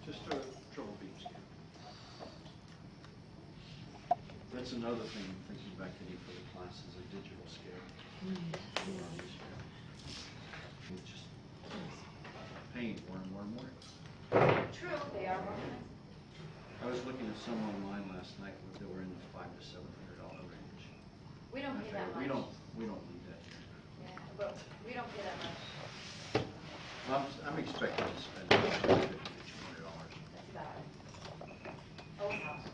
Just a trouble beam scan. That's another thing I'm thinking about getting for the class is a digital scale. It's just pain more and more and more. True, they are. I was looking at some online last night where they were in the $500 to $700 range. We don't And I pay that figured, much. we don't need that here. Yeah, but we don't pay that much. I'm expecting to spend $150 to $200. That's about it. Old house.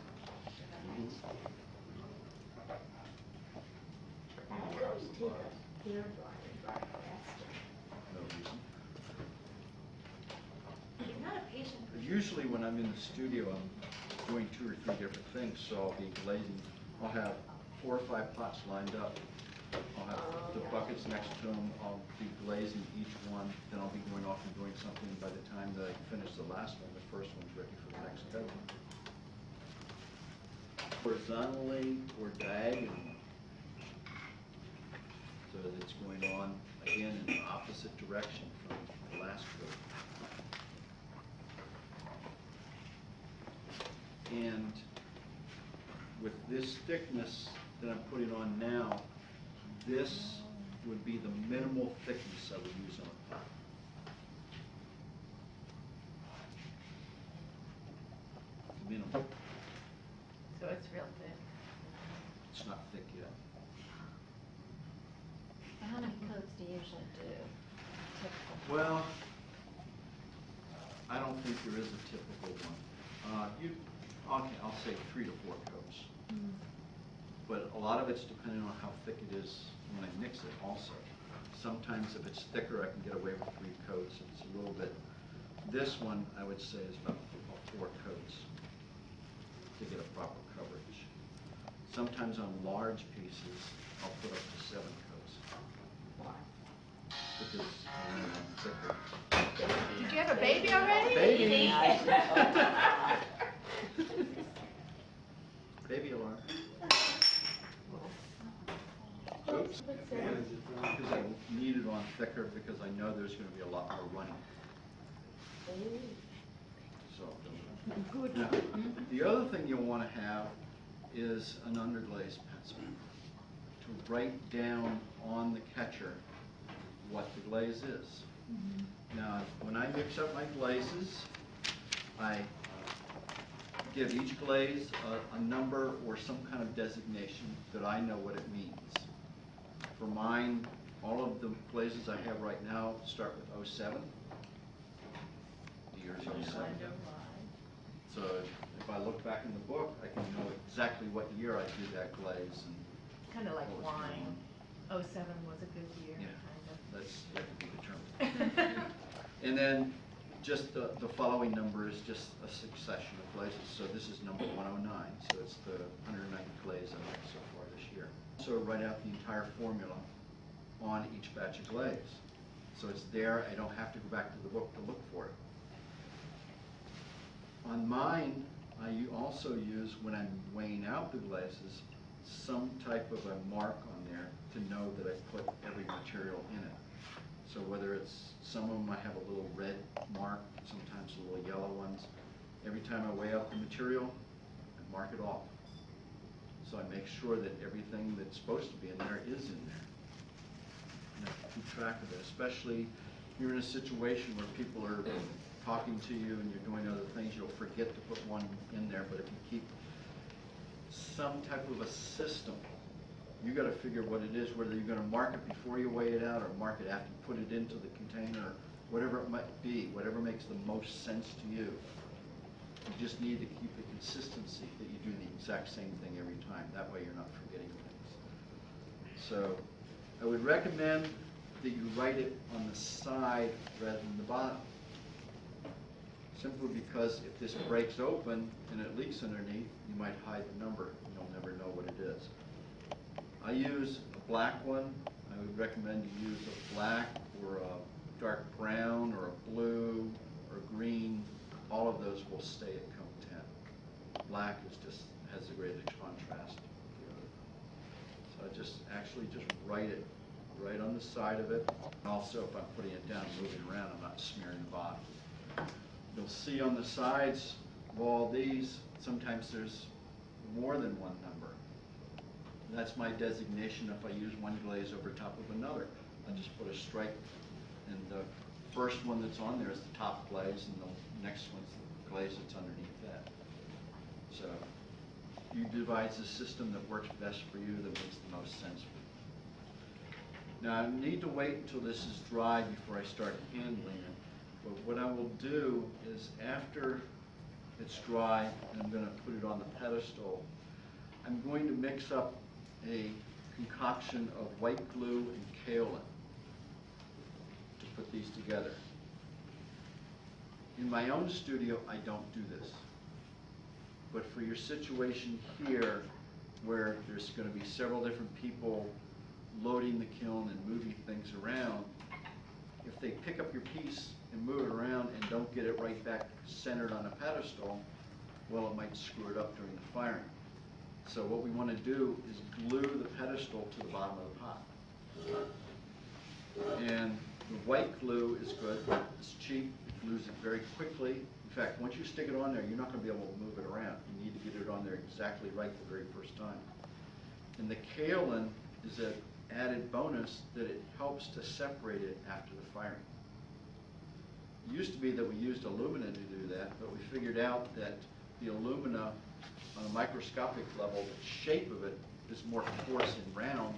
Hair dryer and dry faster. No reason. You're not a patient. But usually when I'm in the studio, I'm doing 2 or 3 different things, so I'll be glazing. I'll have 4 or 5 pots lined up. I'll have the buckets next to them. I'll be glazing each one. Then I'll be going off and doing something. By the time that I finish the last one, the first one's ready for the next coat. Horizontally or diagonally, so that it's going on again in the opposite direction from the last coat. And with this thickness that I'm putting on now, this would be the minimal thickness I would use on a pot. Minimal. So it's real thick. It's not thick yet. How many coats do you usually do? Typical. Well, I don't think there is a typical one. Okay, I'll say 3 to 4 coats. But a lot of it's depending on how thick it is when I mix it also. Sometimes if it's thicker, I can get away with 3 coats. It's a little bit, this one I would say is about 4 coats to get a proper coverage. Sometimes on large pieces, I'll put up to 7 coats. Why? because I'm thicker. Did you have a baby already? Baby! Baby alarm. Oops. Because I need it on thicker because I know there's gonna be a lot more running. So. Now, the other thing you'll wanna have is an underglaze pencil to write down on the catcher what the glaze is. Now, when I mix up my glazes, I give each glaze a number or some kind of designation that I know what it means. For mine, all of the glazes I have right now start with 07. The year's 07. So if I look back in the book, I can know exactly what year I did that glaze. And Kind of like what was going wine. on. 07 was a good year, Yeah. kind That's yet to be determined. And then just the following number is just a succession of glazes. So this is number 109, so it's the 190th glaze I've made so far this year. So write out the entire formula on each batch of glaze. So it's there, I don't have to go back to the book to look for it. On mine, I also use, when I'm weighing out the glazes, some type of a mark on there to know that I put every material in it. So whether it's, some of them I have a little red mark, sometimes a little yellow ones. Every time I weigh out the material, I mark it off. So I make sure that everything that's supposed to be in there is in there. And I keep track of it, especially if you're in a situation where people are talking to you and you're doing other things, you'll forget to put one in there. But if you keep some type of a system, you got to figure what it is, whether you're going to mark it before you weigh it out or mark it after you put it into the container, whatever it might be, whatever makes the most sense to you. You just need to keep the consistency that you do the exact same thing every time. That way you're not forgetting things. So I would recommend that you write it on the side rather than the bottom. Simply because if this breaks open and it leaks underneath, you might hide the number. You'll never know what it is. I use a black one. I would recommend you use a black or a dark brown or a blue or green. All of those will stay at cone 10. Black is just has the greatest contrast to the other. So I just actually just write it right on the side of it. And also if I'm putting it down, moving around, I'm not smearing the bottom. You'll see on the sides of all these, sometimes there's more than one number. That's my designation if I use one glaze over top of another. I just put a stripe, and the first one that's on there is the top glaze, and the next one's the glaze that's underneath that. So you devise a system that works best for you, that makes the most sense for you. Now I need to wait until this is dry before I start handling it. But what I will do is after it's dry and I'm going to put it on the pedestal, I'm going to mix up a concoction of white glue and kaolin to put these together. In my own studio, I don't do this. But for your situation here, where there's going to be several different people loading the kiln and moving things around, if they pick up your piece and move it around and don't get it right back centered on a pedestal, well, it might screw it up during the firing. So what we want to do is glue the pedestal to the bottom of the pot. And the white glue is good. It's cheap. It glues it very quickly. In fact, once you stick it on there, you're not going to be able to move it around. You need to get it on there exactly right the very first time. And the kaolin is an added bonus that it helps to separate it after the firing. It used to be that we used alumina to do that, but we figured out that the alumina on a microscopic level, the shape of it is more coarse and round,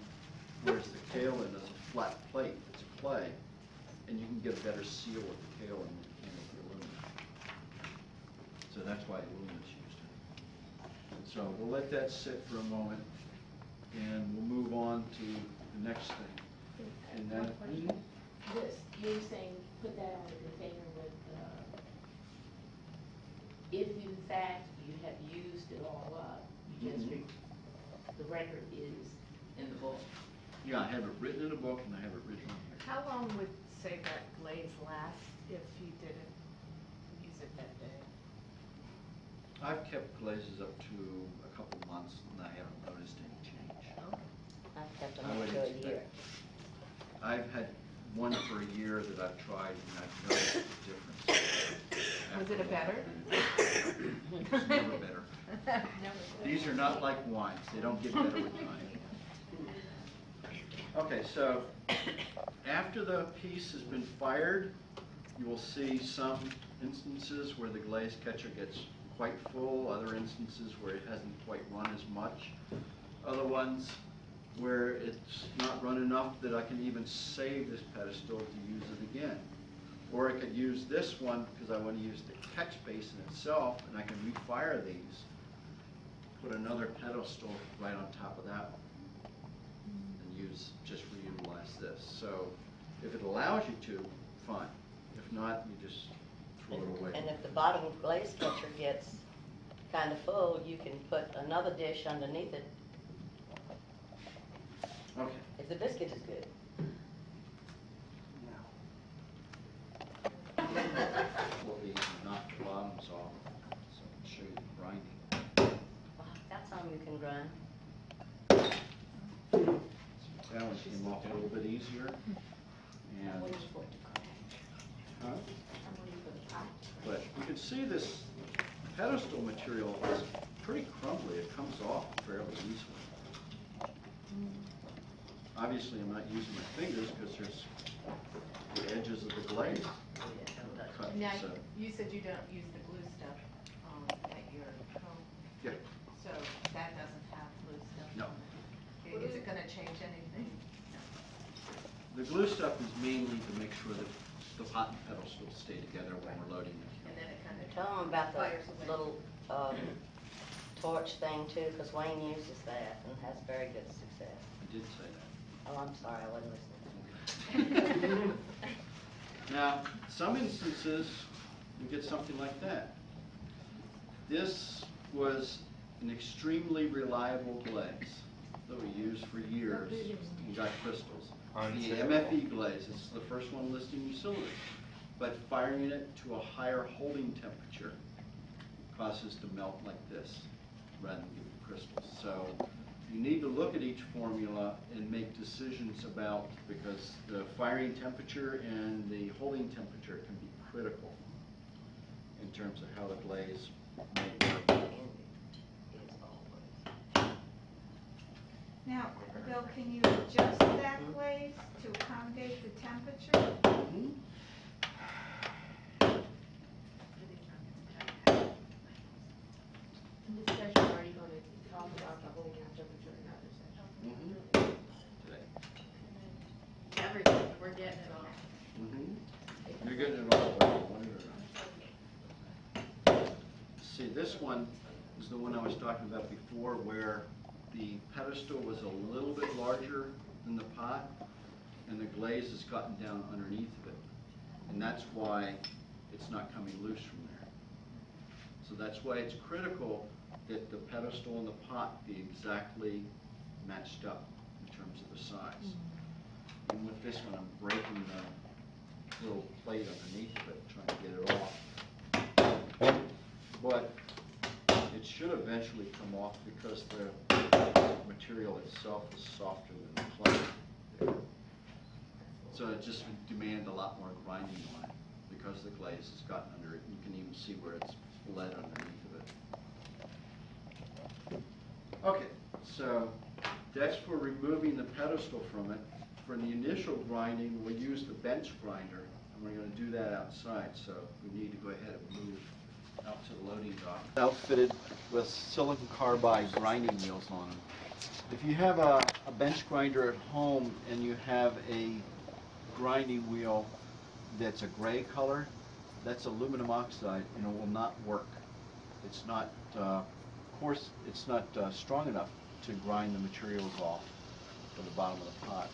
whereas the kaolin is a flat plate, it's clay, and you can get a better seal with the kaolin than you can with the alumina. So that's why alumina is used. So we'll let that sit for a moment, and we'll move on to the next thing. And One that, question. This, you were saying put that on the container with, if in fact you have used it all up, you just, Mhm. the record is in the book. Yeah, I have it written in a book and I have it written on here. How long would, say, that glaze last if you didn't use it that day? I've kept glazes up to a couple months and I haven't noticed any change. I've kept them I up would to a expect- year. I've had one for a year that I've tried and I've noticed a difference. Was it a better? It's never better. These are not like wines, they don't get better with time. Okay, so after the piece has been fired, you will see some instances where the glaze catcher gets quite full, other instances where it hasn't quite run as much, other ones where it's not run enough that I can even save this pedestal to use it again. Or I could use this one because I want to use the catch basin itself and I can refire these, put another pedestal right on top of that one and just reutilize this. So if it allows you to, fine. If not, you just throw it away. And if the bottom glaze catcher gets kind of full, you can put another dish underneath it Okay. if the biscuit is good. Pull these and knock the bottoms off so I can show you the grinding. Wow, that's something you can grind. That one came off a little bit easier. And, I'm waiting for it to crack. huh? I'm waiting for the pot. But you can see this pedestal material is pretty crumbly. It comes off fairly easily. Obviously, I'm not using my fingers because there's the edges of the glaze cut. Now, So, you said you don't use the glue stuff at your home, yeah, so that doesn't have glue stuff No. on it. Is it gonna change anything? the glue stuff is mainly to make sure that the pot and pedestal stay together when we're loading it. And then it kind of. Tell them about fires the away. little torch thing too, because Wayne uses that and has very good success. I did say that. Oh, I'm sorry, I wasn't listening. Now, some instances, you get something like that. This was an extremely reliable glaze that we used for years and got crystals. The MFE glaze, it's the first one listed in your syllabus. But firing it to a higher holding temperature causes it to melt like this rather than give it crystals. So you need to look at each formula and make decisions about, because the firing temperature and the holding temperature can be critical in terms of how the glaze may work. Now, Bill, can you adjust that glaze to accommodate the temperature? Mhm. In this session, are you gonna talk about the holding temperature in other sessions? Mhm. Today. Everything, we're getting it all. Mhm. You're getting it all, whether you want it or not. See, this one is the one I was talking about before, where the pedestal was a little bit larger than the pot, and the glaze has gotten down underneath of it. And that's why it's not coming loose from there. So that's why it's critical that the pedestal and the pot be exactly matched up in terms of the size. And with this one, I'm breaking the little plate underneath of it, trying to get it off. But it should eventually come off because the material itself is softer than the clay there. So it just would demand a lot more grinding on it because the glaze has gotten under it. You can even see where it's bled underneath of it. Okay, so that's for removing the pedestal from it. For the initial grinding, we'll use the bench grinder, and we're going to do that outside, so we need to go ahead and move out to the loading dock. Outfitted with silicon carbide grinding wheels on them. If you have a bench grinder at home and you have a grinding wheel that's a gray color, that's aluminum oxide and it will not work. It's not, of course, it's not strong enough to grind the materials off to the bottom of the pot.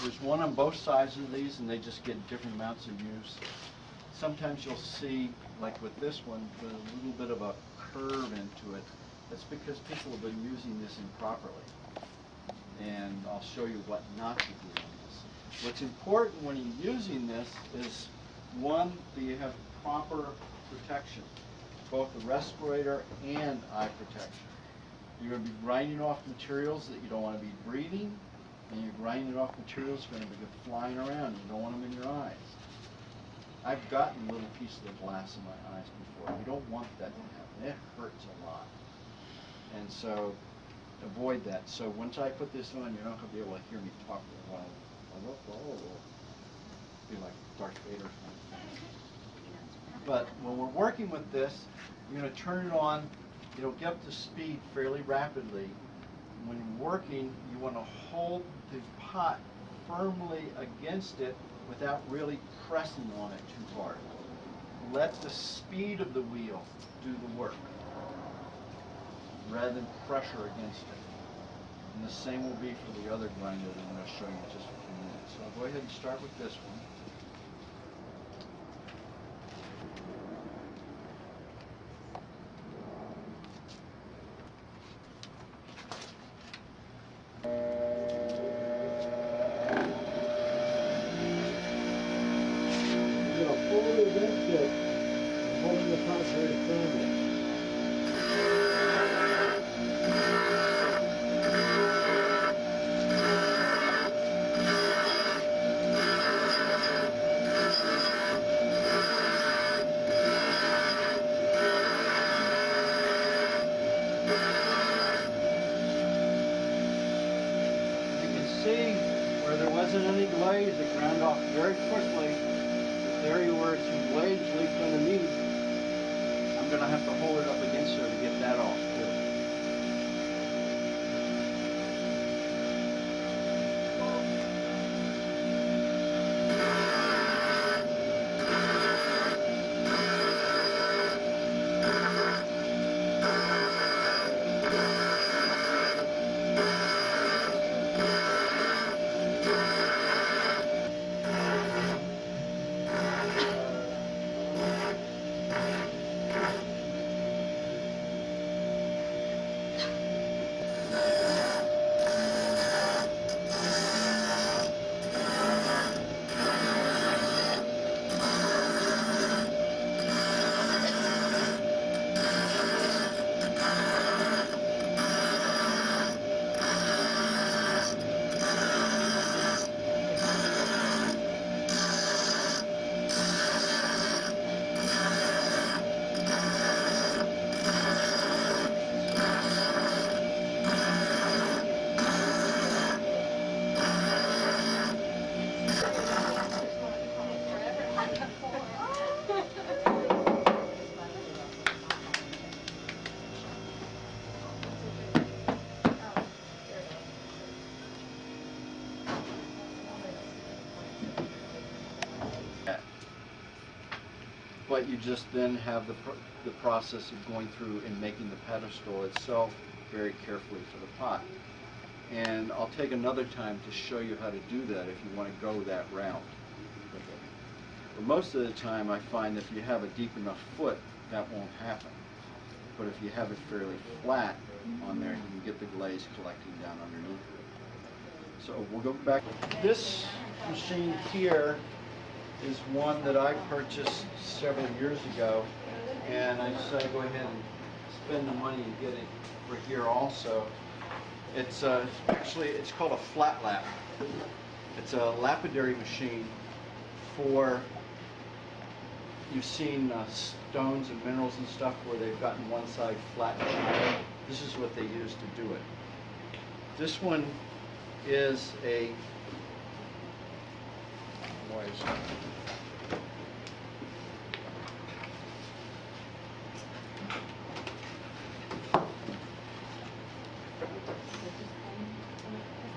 There's one on both sides of these and they just get different amounts of use. Sometimes you'll see, like with this one, with a little bit of a curve into it. That's because people have been using this improperly. and I'll show you what not to do on this. What's important when you're using this is, one, that you have proper protection, both the respirator and eye protection. You're going to be grinding off materials that you don't want to be breathing, and you're grinding off materials that are going to be flying around. You don't want them in your eyes. I've gotten little pieces of glass in my eyes before. You don't want that to happen. It hurts a lot. And so avoid that. So once I put this on, you're not going to be able to hear me talk for a while. Be like Darth Vader. But when we're working with this, you're going to turn it on. It'll get up to speed fairly rapidly. When you're working, you want to hold the pot firmly against it without really pressing on it too hard. Let the speed of the wheel do the work rather than pressure against it. And the same will be for the other grinder that I'm going to show you in just a few minutes. So I'll go ahead and start with this one. See where there wasn't any glaze, it ground off very quickly. The area where some glaze leaked underneath, I'm going to have to hold it up against there to get that off too. But you just then have the process of going through and making the pedestal itself very carefully for the pot. And I'll take another time to show you how to do that if you want to go that route. But most of the time I find if you have a deep enough foot, that won't happen. But if you have it fairly flat on there, you can get the glaze collecting down underneath it. So we'll go back. This machine here is one that I purchased several years ago, and I decided to go ahead and spend the money and get it for here also. It's actually, it's called a flat lap. It's a lapidary machine for, you've seen stones and minerals and stuff where they've gotten one side flat and shallow. This is what they use to do it. This one is a, why is it?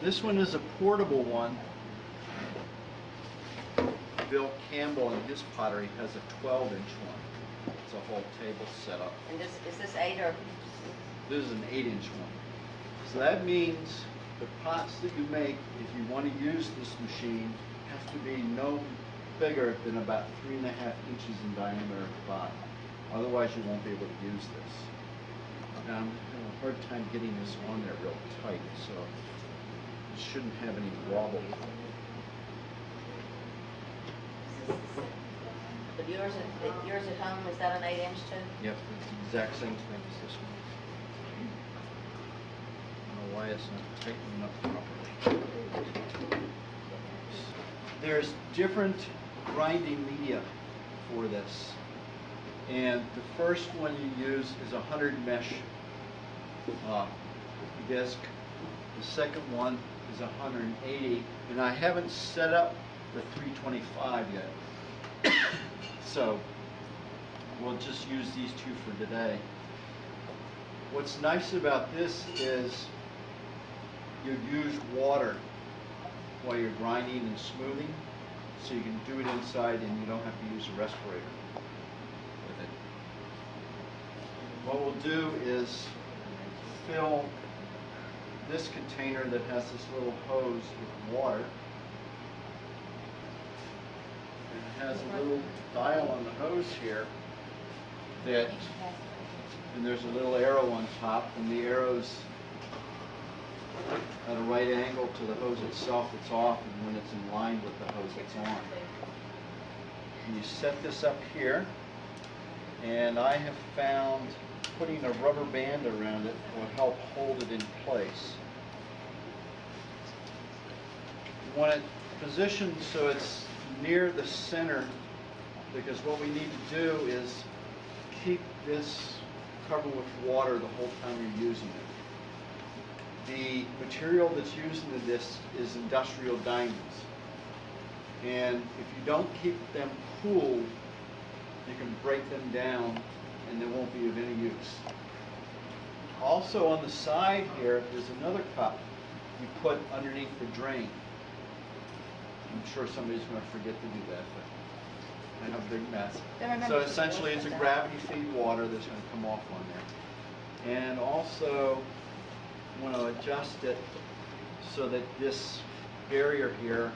This one is a portable one. Bill Campbell in his pottery has a 12-inch one. It's a whole table set up. And is this 8 or? This is an 8-inch one. So that means the pots that you make, if you want to use this machine, have to be no bigger than about 3.5 inches in diameter at the bottom. Otherwise you won't be able to use this. Now I'm having a hard time getting this on there real tight, so It shouldn't have any wobble. But yours at home, is that an 8-inch too? Yep, it's the exact same thing as this one. I don't know why it's not tightening up properly. There's different grinding media for this. And the first one you use is a 100 mesh disc. The second one is 180, and I haven't set up the 325 yet. So we'll just use these two for today. What's nice about this is you use water while you're grinding and smoothing, so you can do it inside and you don't have to use a respirator with it. What we'll do is fill this container that has this little hose with water. And it has a little dial on the hose here that, and there's a little arrow on top, and the arrow's at a right angle to the hose itself. It's off, and when it's in line with the hose, it's on. And you set this up here, and I have found putting a rubber band around it will help hold it in place. You want it positioned so it's near the center, because what we need to do is keep this covered with water the whole time you're using it. The material that's used in this is industrial diamonds. And if you don't keep them cooled, you can break them down and they won't be of any use. Also on the side here, there's another cup you put underneath the drain. I'm sure somebody's going to forget to do that, but I have a big mess. So essentially it's a gravity feed water that's going to come off on there. And also I want to adjust it so that this barrier here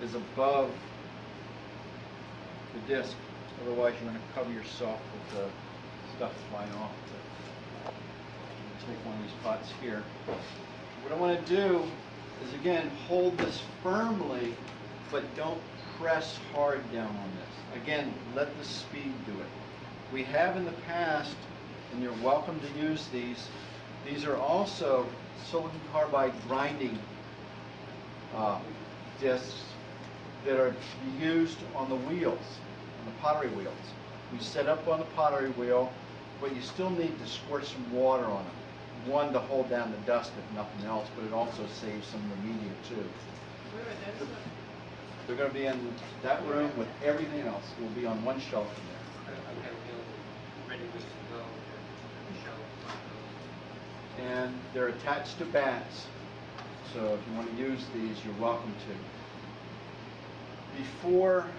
is above the disc. Otherwise you're going to cover yourself with the stuff flying off. Take one of these pots here. What I want to do is, again, hold this firmly, but don't press hard down on this. Again, let the speed do it. We have in the past, and you're welcome to use these. These are also silicon carbide grinding discs that are used on the wheels, on the pottery wheels. We set up on the pottery wheel, but you still need to squirt some water on them. One, to hold down the dust if nothing else, but it also saves some of the media too. Where are those? They're going to be in that room with everything else. It will be on one shelf in there. Okay, we'll ready to go to show. And they're attached to bats, so if you want to use these, you're welcome to. Before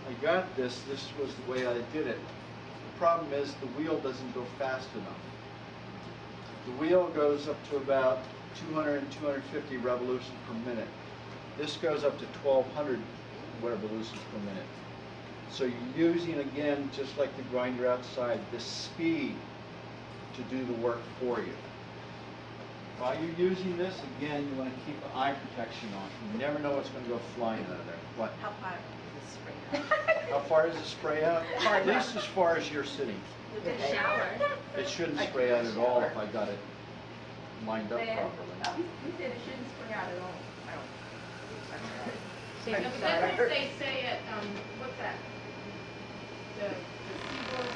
I got this, this was the way I did it. The problem is the wheel doesn't go fast enough. The wheel goes up to about 200 and 250 revolutions per minute. This goes up to 1200 revolutions per minute. So you're using, again, just like the grinder outside, the speed to do the work for you. While you're using this, again, you want to keep eye protection on. You never know what's going to go flying out of there. What? How far is the spray? How far does it spray out? At least as far as you're sitting. The shower. It shouldn't spray out at all if I got it lined up properly. You said it shouldn't spray out at all. No, but that's what they say at, what's that? The SeaWorld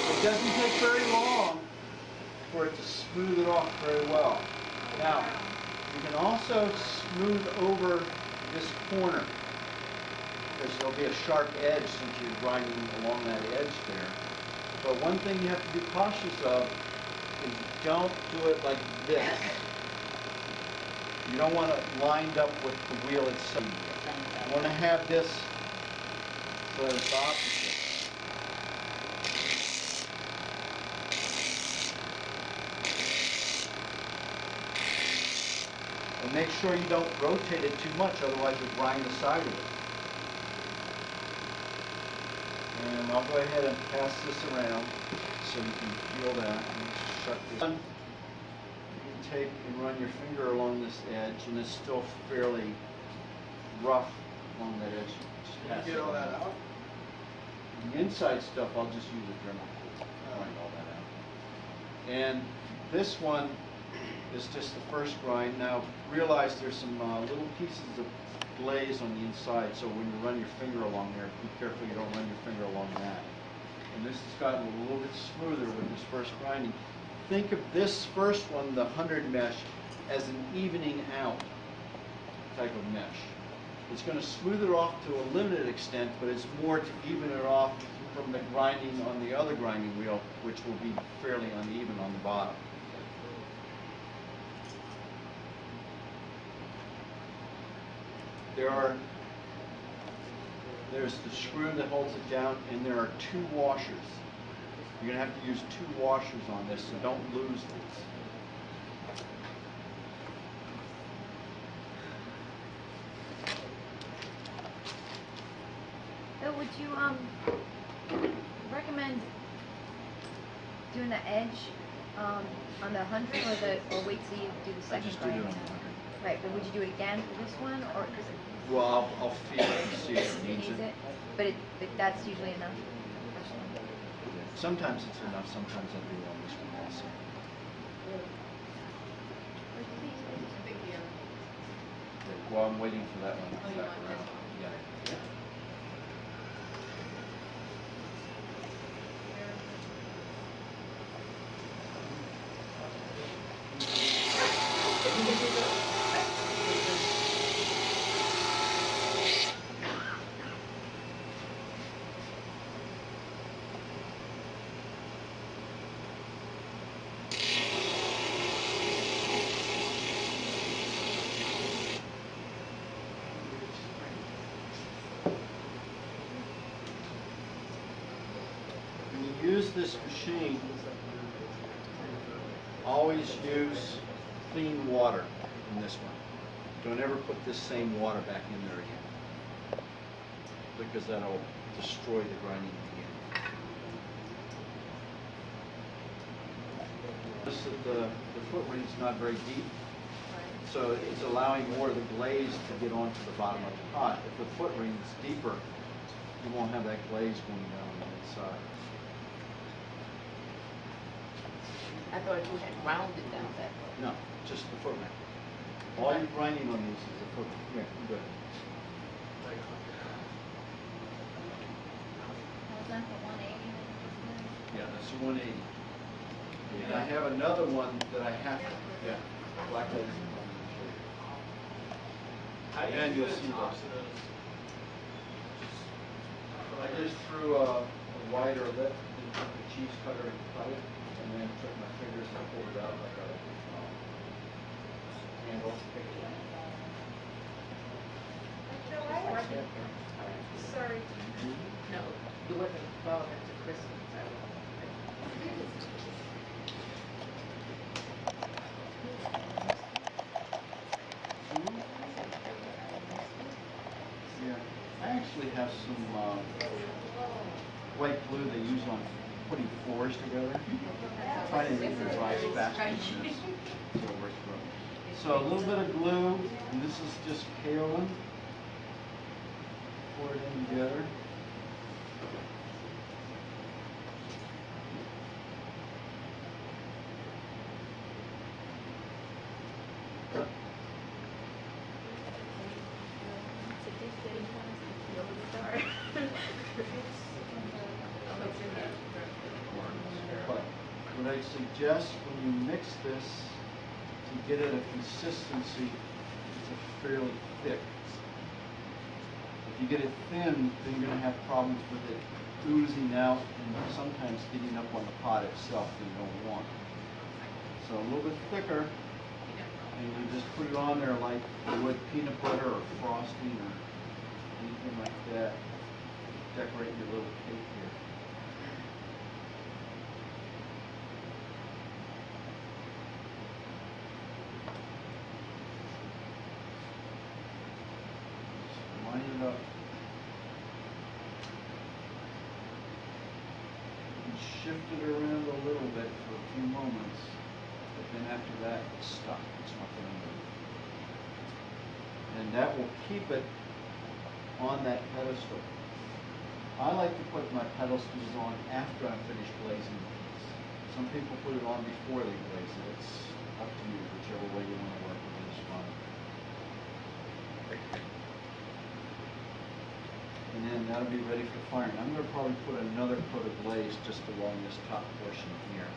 It doesn't take very long for it to smooth it off very well. Now, you can also smooth over this corner, because there'll be a sharp edge since you're grinding along that edge there. But one thing you have to be cautious of is don't do it like this. You don't want it lined up with the wheel itself. You want to have this so it's opposite. And make sure you don't rotate it too much, otherwise you'll grind the side of it. And I'll go ahead and pass this around so you can feel that. And just shut this. You can take and run your finger along this edge, and it's still fairly rough along that edge. Just pass Did you get it all that around. out? The inside stuff, I'll just use a Dremel tool to grind all that out. And this one is just the first grind. Now realize there's some little pieces of glaze on the inside, so when you run your finger along there, be careful you don't run your finger along that. And this has gotten a little bit smoother with this first grinding. Think of this first one, the 100 mesh, as an evening out type of mesh. It's going to smooth it off to a limited extent, but it's more to even it off from the grinding on the other grinding wheel, which will be fairly uneven on the bottom. There's the screw that holds it down, and there are 2 washers. You're going to have to use 2 washers on this, so don't lose these. Bill, would you recommend doing the edge on the 100 or wait till you do the I second just did it on grind? the 100. Right, but would you do it again for this one, or is it? Well, I'll feel it and see if it needs it. But that's usually enough. Sometimes it's enough, sometimes I'll do it on this one also. Well, I'm waiting for that one to come back around. Yeah. When you use this machine, always use clean water in this one. Don't ever put this same water back in there again, because that'll destroy the grinding again. Notice that the foot ring's not very deep, so it's allowing more of the glaze to get onto the bottom of the pot. If the foot ring is deeper, you won't have that glaze going down on the inside. I thought you had rounded down that way. No, just the foot ring. All you're grinding on these is the foot ring. Yeah, good. Was that the 180 that you just did? Yeah, that's the 180. And I have another one that I have to, yeah, black lace. How do you And do you'll the see tops those. of those? I just threw a wider lip and took the cheese cutter and cut it, and then took my fingers and pulled it out like a handle. Sorry. No, it wasn't relevant to Christmas. Yeah, I actually have some white glue they use on putting floors together. Trying to make it dry faster than this, so it works well. So a little bit of glue, and this is just kaolin. Pour it in together. But what I suggest when you mix this, to get it a consistency, it's a fairly thick. If you get it thin, then you're going to have problems with it oozing out and sometimes getting up on the pot itself that you don't want. So a little bit thicker, and you just put it on there like you would peanut butter or frosting or anything like that. Decorate your little cake here. Just line it up. shift it around a little bit for a few moments, but then after that, it's stuck. It's not going to move. And that will keep it on that pedestal. I like to put my pedestals on after I'm finished glazing the piece. Some people put it on before they glaze it. It's up to you, whichever way you want to work with it is fine. And then that'll be ready for firing. I'm going to probably put another coat of glaze just along this top portion here.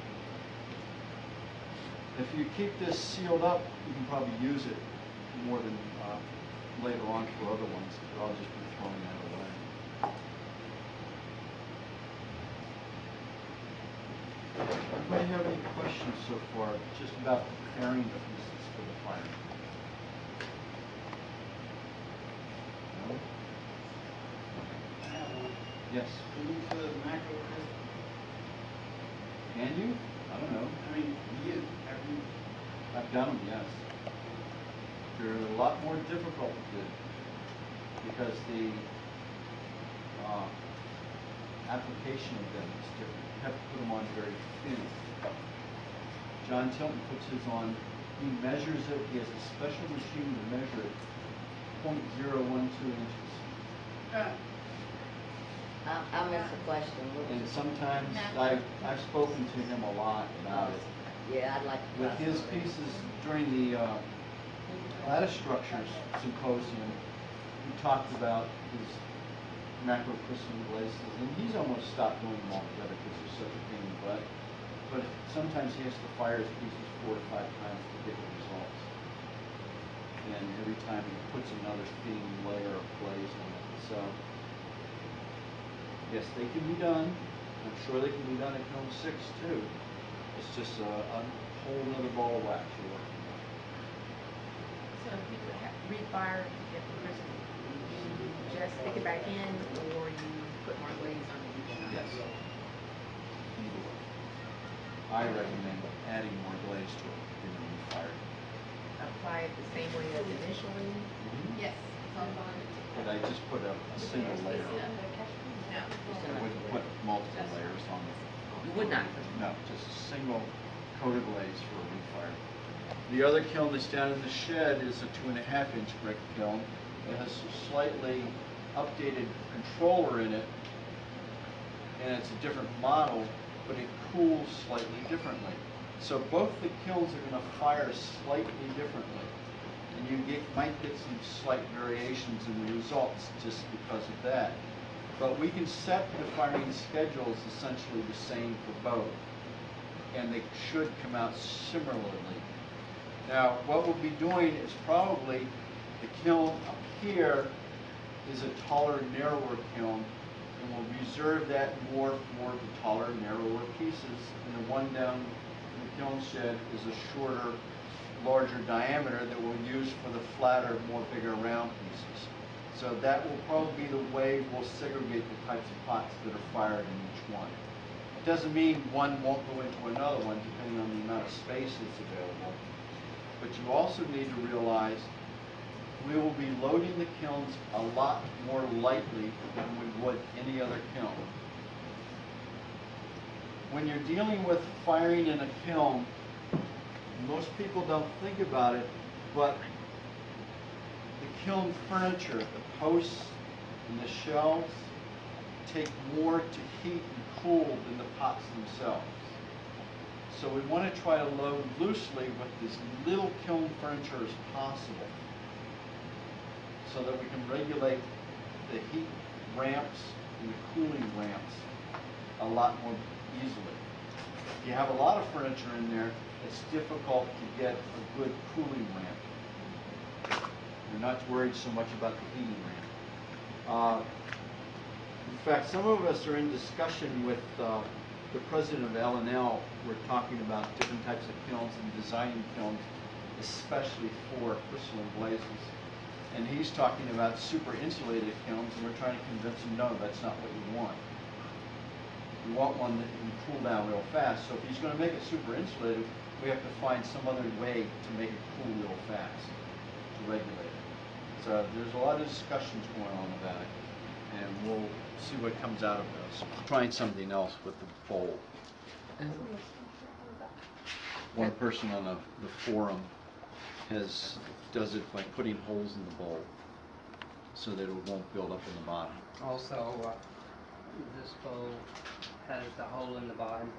If you keep this sealed up, you can probably use it more than later on for other ones, but I'll just be throwing that away. Anybody have any questions so far just about preparing the pieces for the fire? No? I have one. Yes. Can you put a macro crystal? Can you? I don't know. I mean, have you? I've done them, yes. They're a lot more difficult to do because the application of them is different. You have to put them on very thin. John Tilton puts his on, he measures it, he has a special machine to measure it, 0.012 inches. I missed the question. And sometimes I've spoken to him a lot about it. Yeah, I'd like to. With his pieces during the lattice structures symposium, he talked about his macro crystalline glazes, and he's almost stopped doing them altogether because they're such a pain in the butt. But sometimes he has to fire his pieces 4 or 5 times to get the results. And every time he puts another thin layer of glaze on it. So, yes, they can be done. I'm sure they can be done at Cone 6 too. It's just a whole other ball of wax you're working with. So if you refire to get the crystal, you just stick it back in or you put more glaze on it each time? Yes. Either way. I recommend adding more glaze to it than you refire it. Apply it the same way as initially? Yes. But I just put a single layer. I wouldn't put multiple layers on it. You would not? No, just a single coat of glaze for a refire. The other kiln that's down in the shed is a 2.5-inch brick kiln. It has a slightly updated controller in it, and it's a different model, but it cools slightly differently. So both the kilns are going to fire slightly differently, and you might get some slight variations in the results just because of that. But we can set the firing schedules essentially the same for both, and they should come out similarly. Now, what we'll be doing is probably the kiln up here is a taller, narrower kiln, and we'll reserve that more for the taller, narrower pieces, and the one down in the kiln shed is a shorter, larger diameter that we'll use for the flatter, more bigger round pieces. So that will probably be the way we'll segregate the types of pots that are fired in each one. It doesn't mean one won't go into another one depending on the amount of space that's available. But you also need to realize we will be loading the kilns a lot more lightly than we would any other kiln. When you're dealing with firing in a kiln, most people don't think about it, but the kiln furniture, the posts and the shelves, take more to heat and cool than the pots themselves. So we want to try to load loosely with as little kiln furniture as possible so that we can regulate the heat ramps and the cooling ramps a lot more easily. If you have a lot of furniture in there, it's difficult to get a good cooling ramp. You're not worried so much about the heating ramp. In fact, some of us are in discussion with the president of L&L. We're talking about different types of kilns and designing kilns, especially for crystalline glazes. And he's talking about super insulated kilns, and we're trying to convince him, no, that's not what you want. You want one that can cool down real fast. So if he's going to make it super insulated, we have to find some other way to make it cool real fast, to regulate it. So there's a lot of discussions going on about it, and we'll see what comes out of those. Trying something else with the bowl. One person on the forum does it by putting holes in the bowl so that it won't build up in the bottom. Also, this bowl has the hole in the bottom.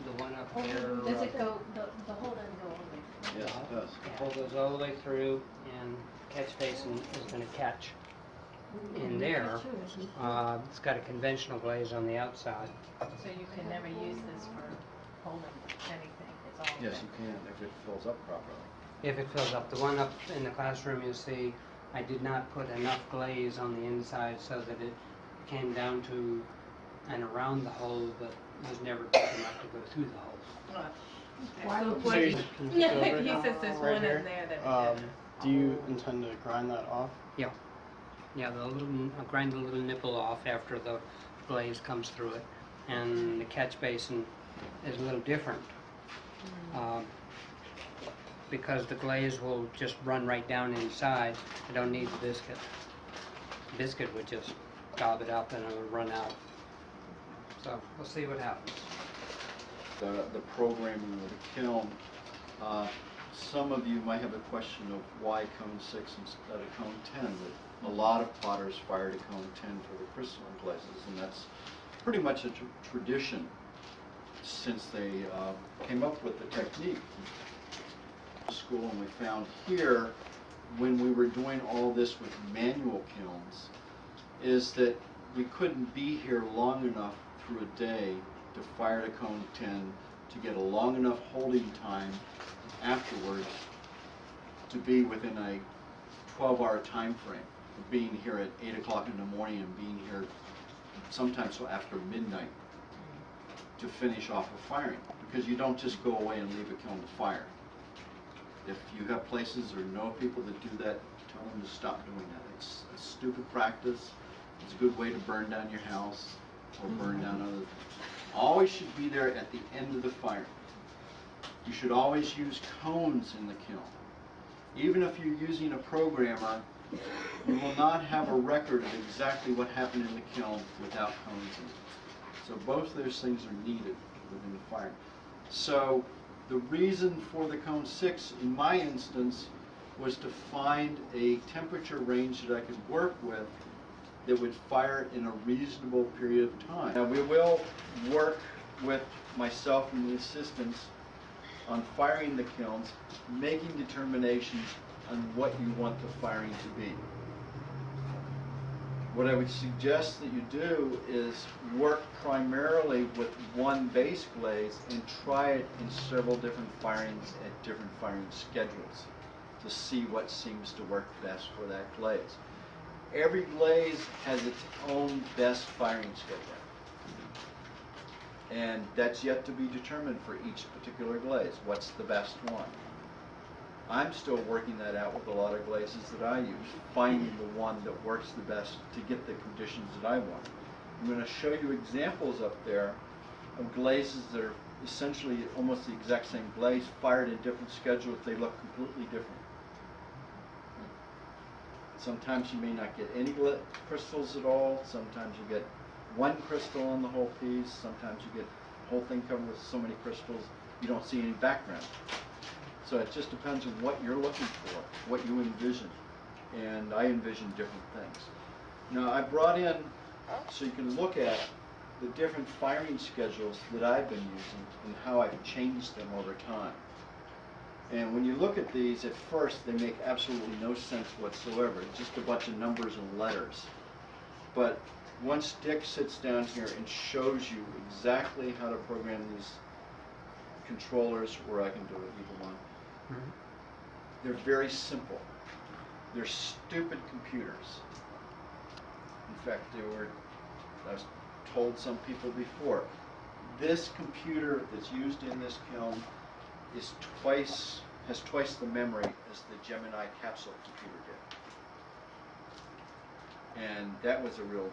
The one up there. Does it go, the hole doesn't go all the way through? Yes, it does. The hole goes all the way through, and catch basin is going to catch in there. It's got a conventional glaze on the outside. So you can never use this for holding anything, it's all. Yes, you can if it fills up properly. If it fills up. The one up in the classroom, you see, I did not put enough glaze on the inside so that it came down to and around the hole, but was never big enough to go through the hole. So you- He says there's Right one here. in there that. Do you intend to grind that off? Yeah, I'll grind the little nipple off after the glaze comes through it, and the catch basin is a little different. Because the glaze will just run right down inside. I don't need the biscuit. Biscuit would just gob it up and it would run out. So we'll see what happens. The programming of the kiln, some of you might have a question of why cone 6 instead of cone 10. But a lot of potters fire to cone 10 for the crystalline glazes, and that's pretty much a tradition since they came up with the technique. School, and we found here when we were doing all this with manual kilns is that we couldn't be here long enough through a day to fire to cone 10 to get a long enough holding time afterwards to be within a 12-hour time frame of being here at 8 o'clock in the morning and being here sometimes till after midnight to finish off a firing, because you don't just go away and leave a kiln to fire. If you have places or know people that do that, tell them to stop doing that. It's a stupid practice. It's a good way to burn down your house or burn down other things. Always should be there at the end of the fire. You should always use cones in the kiln. Even if you're using a programmer, you will not have a record of exactly what happened in the kiln without cones in it. So both of those things are needed within the fire. So the reason for the cone 6 in my instance was to find a temperature range that I could work with that would fire in a reasonable period of time. Now we will work with myself and the assistants on firing the kilns, making determinations on what you want the firing to be. What I would suggest that you do is work primarily with one base glaze and try it in several different firings at different firing schedules to see what seems to work best for that glaze. Every glaze has its own best firing schedule, and that's yet to be determined for each particular glaze. What's the best one? I'm still working that out with a lot of glazes that I use, finding the one that works the best to get the conditions that I want. I'm going to show you examples up there of glazes that are essentially almost the exact same glaze, fired in different schedules. They look completely different. Sometimes you may not get any crystals at all. Sometimes you get one crystal on the whole piece. Sometimes you get the whole thing covered with so many crystals you don't see any background. So it just depends on what you're looking for, what you envision. And I envision different things. Now I brought in, so you can look at the different firing schedules that I've been using and how I've changed them over time. And when you look at these, at first they make absolutely no sense whatsoever. It's just a bunch of numbers and letters. But once Dick sits down here and shows you exactly how to program these controllers, or I can do it either one, they're very simple. They're stupid computers. In fact, I was told some people before, this computer that's used in this kiln has twice the memory as the Gemini capsule computer did. And that was a real...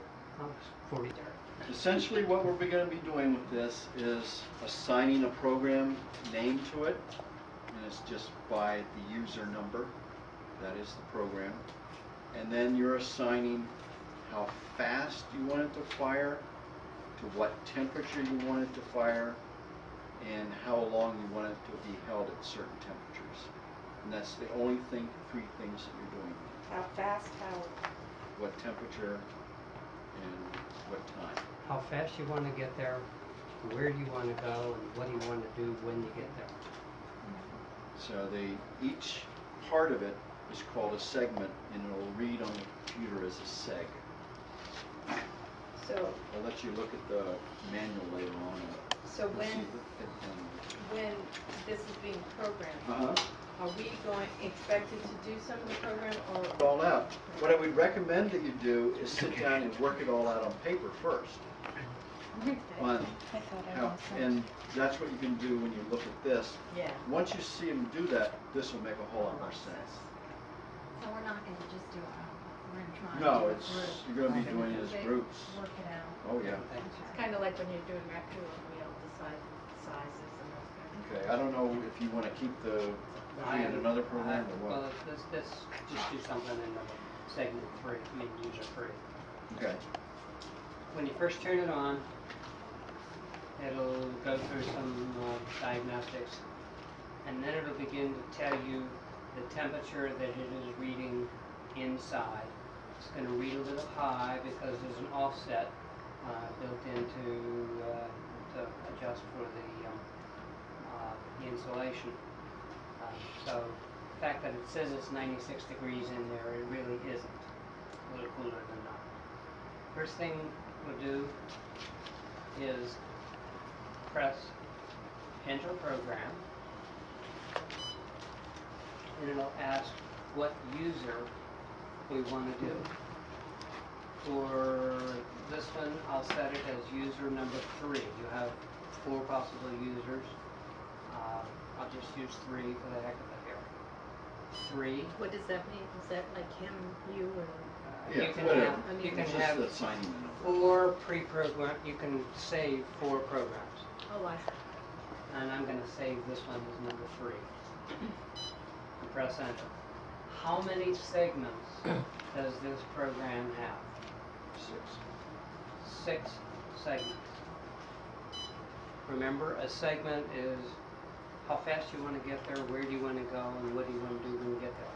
Essentially what we're going to be doing with this is assigning a program name to it, and it's just by the user number. That is the program. And then you're assigning how fast you want it to fire, to what temperature you want it to fire, and how long you want it to be held at certain temperatures. And that's the only three things that you're doing. How fast, how, What temperature and what time. How fast you want to get there, where do you want to go, and what do you want to do when you get there. So each part of it is called a segment, and it'll read on the computer as a seg. so, I'll let you look at the manual later on. So and when, see the- when this is being programmed, Uh-huh. are we expected to do some of the program, or? All out. What I would recommend that you do is sit down and work it all out on paper first. On I thought I how, lost that. and that's what you can do when you look at this. Yeah. Once you see them do that, this will make a whole lot more sense. So we're not gonna just do it, we're gonna try and No, do a it's, group. you're gonna be doing it as They groups. Work it out. Oh, yeah. It's kind of like when you're doing rap tool, we all decide sizes and those kind of Okay, I don't know if you wanna keep the, in another program or Well, what. let's just do something in segment 3, user 3. Okay. When you first turn it on, it'll go through some diagnostics, and then it'll begin to tell you the temperature that it is reading inside. It's going to read a little high because there's an offset built into to adjust for the insulation. So the fact that it says it's 96 degrees in there, it really isn't. A little cooler than that. First thing we'll do is press Enter Program, and it'll ask what user we want to do. For this one, I'll set it as user number 3. You have 4 possible users. I'll just use 3 for the heck of it here. 3. What does that mean? Is that like him, you, or? Yeah, You can whatever. have, you can It's just have the signing number. 4 pre-program, you can save 4 programs. Oh, I see. And I'm going to save this one as number 3. And press enter. How many segments does this program have? 6. 6 segments. Remember, a segment is how fast you want to get there, where do you want to go, and what do you want to do when you get there.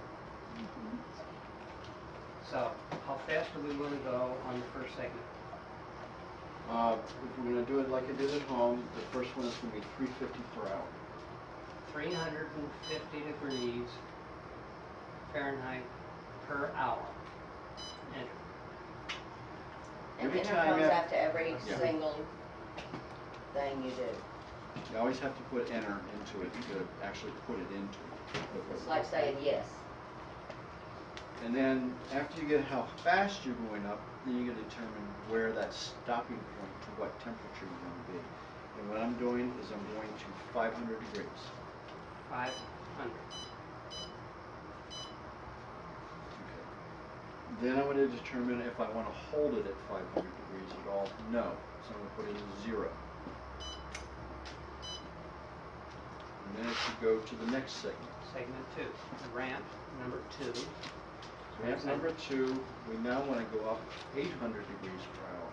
So, how fast do we want to go on the first segment? If we're gonna do it like I did at home, the first one is gonna be 350 per hour. 350 degrees Fahrenheit per hour. Enter. And Every enter time comes af- after every Yeah. single thing you do. You always have to put enter into it to actually put it into it. It's like saying yes. And then after you get how fast you're going up, then you can determine where that stopping point to what temperature you want to be. And what I'm doing is I'm going to 500 degrees. 500. Okay. Then I'm going to determine if I want to hold it at 500 degrees at all. No. So I'm going to put it in 0. And then it should go to the next segment. Segment 2. Ramp number 2. Ramp number 2, we now want to go up 800 degrees per hour.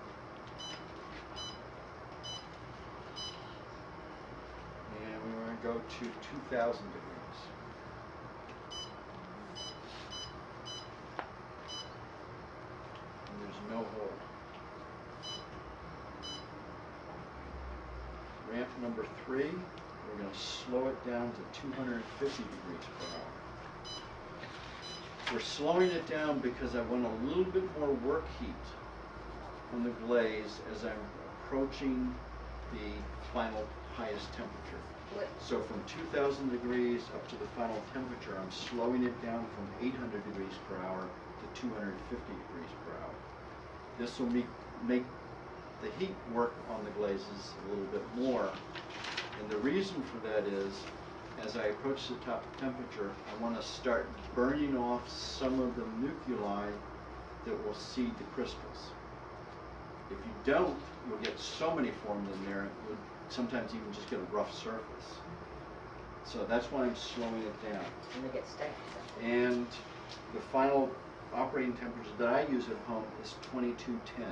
And we want to go to 2,000 degrees. And there's no hold. Ramp number 3, we're going to slow it down to 250 degrees per hour. We're slowing it down because I want a little bit more work heat on the glaze as I'm approaching the final highest temperature. So from 2,000 degrees up to the final temperature, I'm slowing it down from 800 degrees per hour to 250 degrees per hour. This will make the heat work on the glazes a little bit more. And the reason for that is, as I approach the top temperature, I want to start burning off some of the nuclei that will seed the crystals. If you don't, you'll get so many formed in there, you'll sometimes even just get a rough surface. So that's why I'm slowing it down. And they get stacked. And the final operating temperature that I use at home is 2210.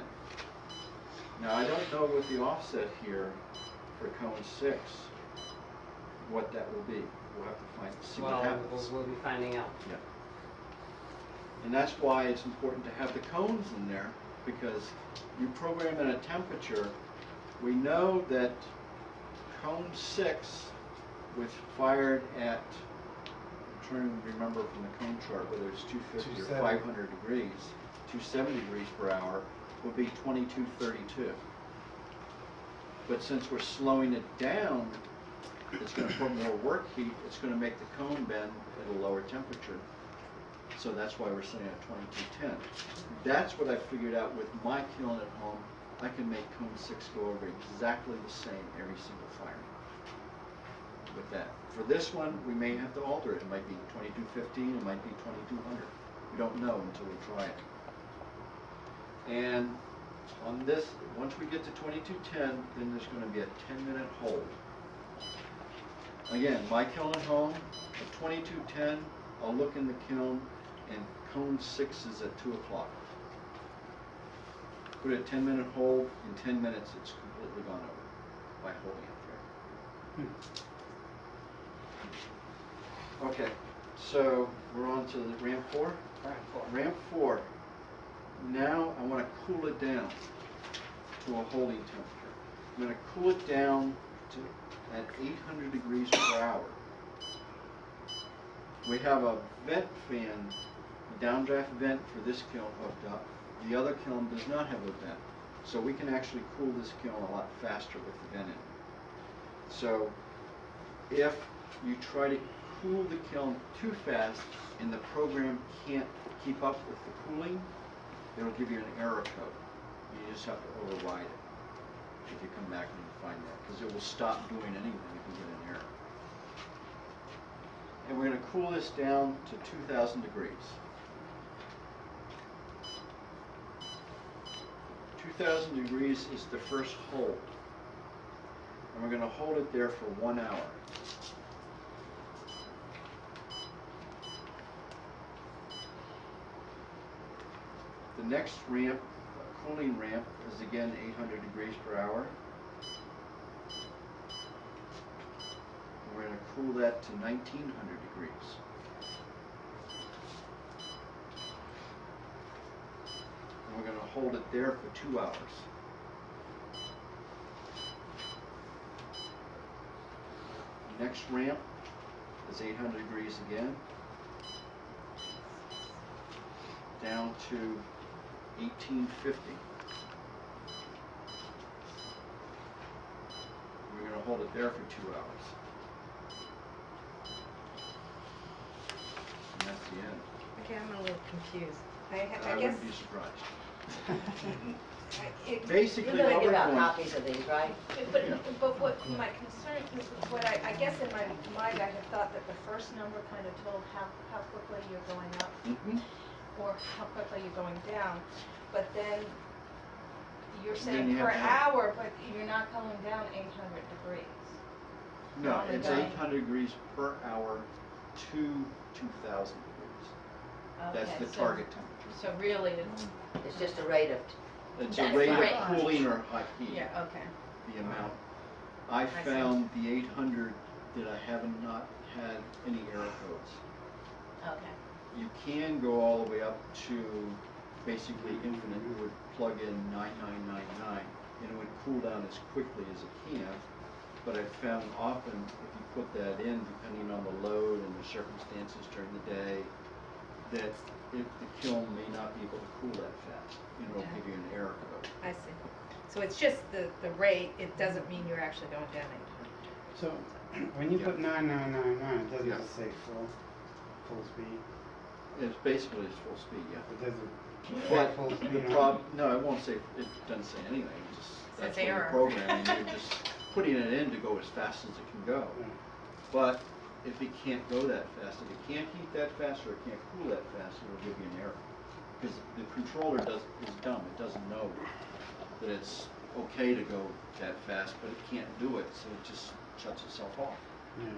Now I don't know what the offset here for cone 6 what that will be. We'll have to see what Well, happens. we'll be finding out. Yeah. And that's why it's important to have the cones in there, because you program in a temperature. We know that cone 6 was fired at, I'm trying to remember from the cone chart whether it's 250 or 500 degrees, 270 degrees per hour would be 2232. But since we're slowing it down, it's going to put more work heat. It's going to make the cone bend at a lower temperature. So that's why we're sitting at 2210. That's what I figured out with my kiln at home. I can make cone 6 go over exactly the same every single fire. With that. For this one, we may have to alter it. It might be 2215, it might be 2200. We don't know until we try it. And on this, once we get to 2210, then there's going to be a 10-minute hold. Again, my kiln at home, at 2210, I'll look in the kiln, and cone 6 is at 2 o'clock. Put a 10-minute hold, in 10 minutes it's completely gone over by holding it there. Okay, so we're on to the ramp 4? Ramp 4. Now I want to cool it down to a holding temperature. I'm going to cool it down to at 800 degrees per hour. We have a vent fan, a downdraft vent for this kiln hooked up. The other kiln does not have a vent. So we can actually cool this kiln a lot faster with the vent in. So if you try to cool the kiln too fast and the program can't keep up with the cooling, it'll give you an error code. You just have to override it if you come back and you find that, because it will stop doing anything if you get an error. And we're going to cool this down to 2000 degrees. 2000 degrees is the first hold. And we're going to hold it there for 1 hour. The next ramp, cooling ramp, is again 800 degrees per hour. We're going to cool that to 1900 degrees. And we're going to hold it there for 2 hours. The next ramp is 800 degrees again, down to 1850. We're going to hold it there for 2 hours. And that's the end. Okay, I'm a little confused. I I guess, wouldn't be surprised. it, Basically, You're gonna what give we're out doing, copies of these, right? but what my concern is, what I guess in my mind, I had thought that the first number kind of told how quickly you're going up Mhm. or how quickly you're going down, but then you're Then saying you per have to- hour, but you're not going down 800 degrees. No, Only it's going- 800 degrees per hour to 2000 degrees. That's Okay, the so- target temperature. So really, it's, It's just a rate of, It's a That's rate right. of cooling or high heat, yeah, okay. the amount. I see. found the 800 that I have not had any error codes. Okay. You can go all the way up to basically infinite. You would plug in 9999 and it would cool down as quickly as it can. But I found often if you put that in, depending on the load and the circumstances during the day, that the kiln may not be able to cool that fast. It'll Okay. give you an error code. I see. So it's just the rate, it doesn't mean you're actually going down 800. So, when you Yeah. put 9999, it doesn't Yeah. just say full speed. It's basically it's full speed, yeah. It doesn't But full speed. the problem, no, it won't say, it doesn't say anything. It just, that's Says what error. you're programming. You're just putting it in to go as fast as it can go. Yeah. But if it can't go that fast, if it can't heat that fast or it can't cool that fast, it'll give you an error. Because the controller is dumb. It doesn't know that it's okay to go that fast, but it can't do it, so it just shuts itself off. Yeah.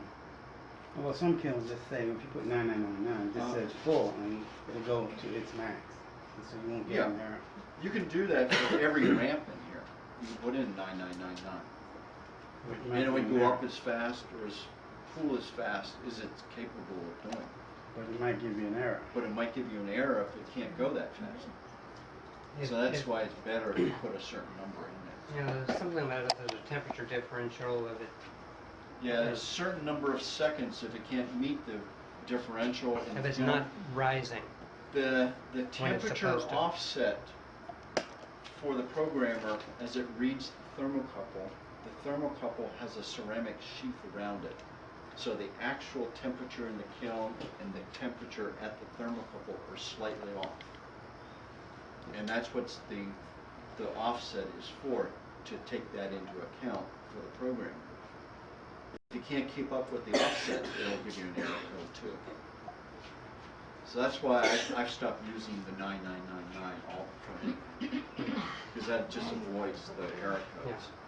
Well, some kilns just say, if you put 9999, it just says full, and it'll go to its max. And so you won't get an Yeah. error. You can do that with every ramp in here. You can put in 9999. And it would go up as fast or as cool as fast as it's capable of going. But it might give you an error. But it might give you an error if it can't go that fast. So that's why it's better to put a certain number in there. Yeah, something about if there's a temperature differential, if it, Yeah, there's a certain number of seconds if it can't meet the differential. And if it's you know, not rising. the it's temperature supposed to. offset for the programmer as it reads the thermocouple has a ceramic sheath around it. So the actual temperature in the kiln and the temperature at the thermocouple are slightly off. And that's what the offset is for, to take that into account for the programmer. If you can't keep up with the offset, it'll give you an error code too. So that's why I've stopped using the 9999 all the time, because that just avoids the error codes. Yeah.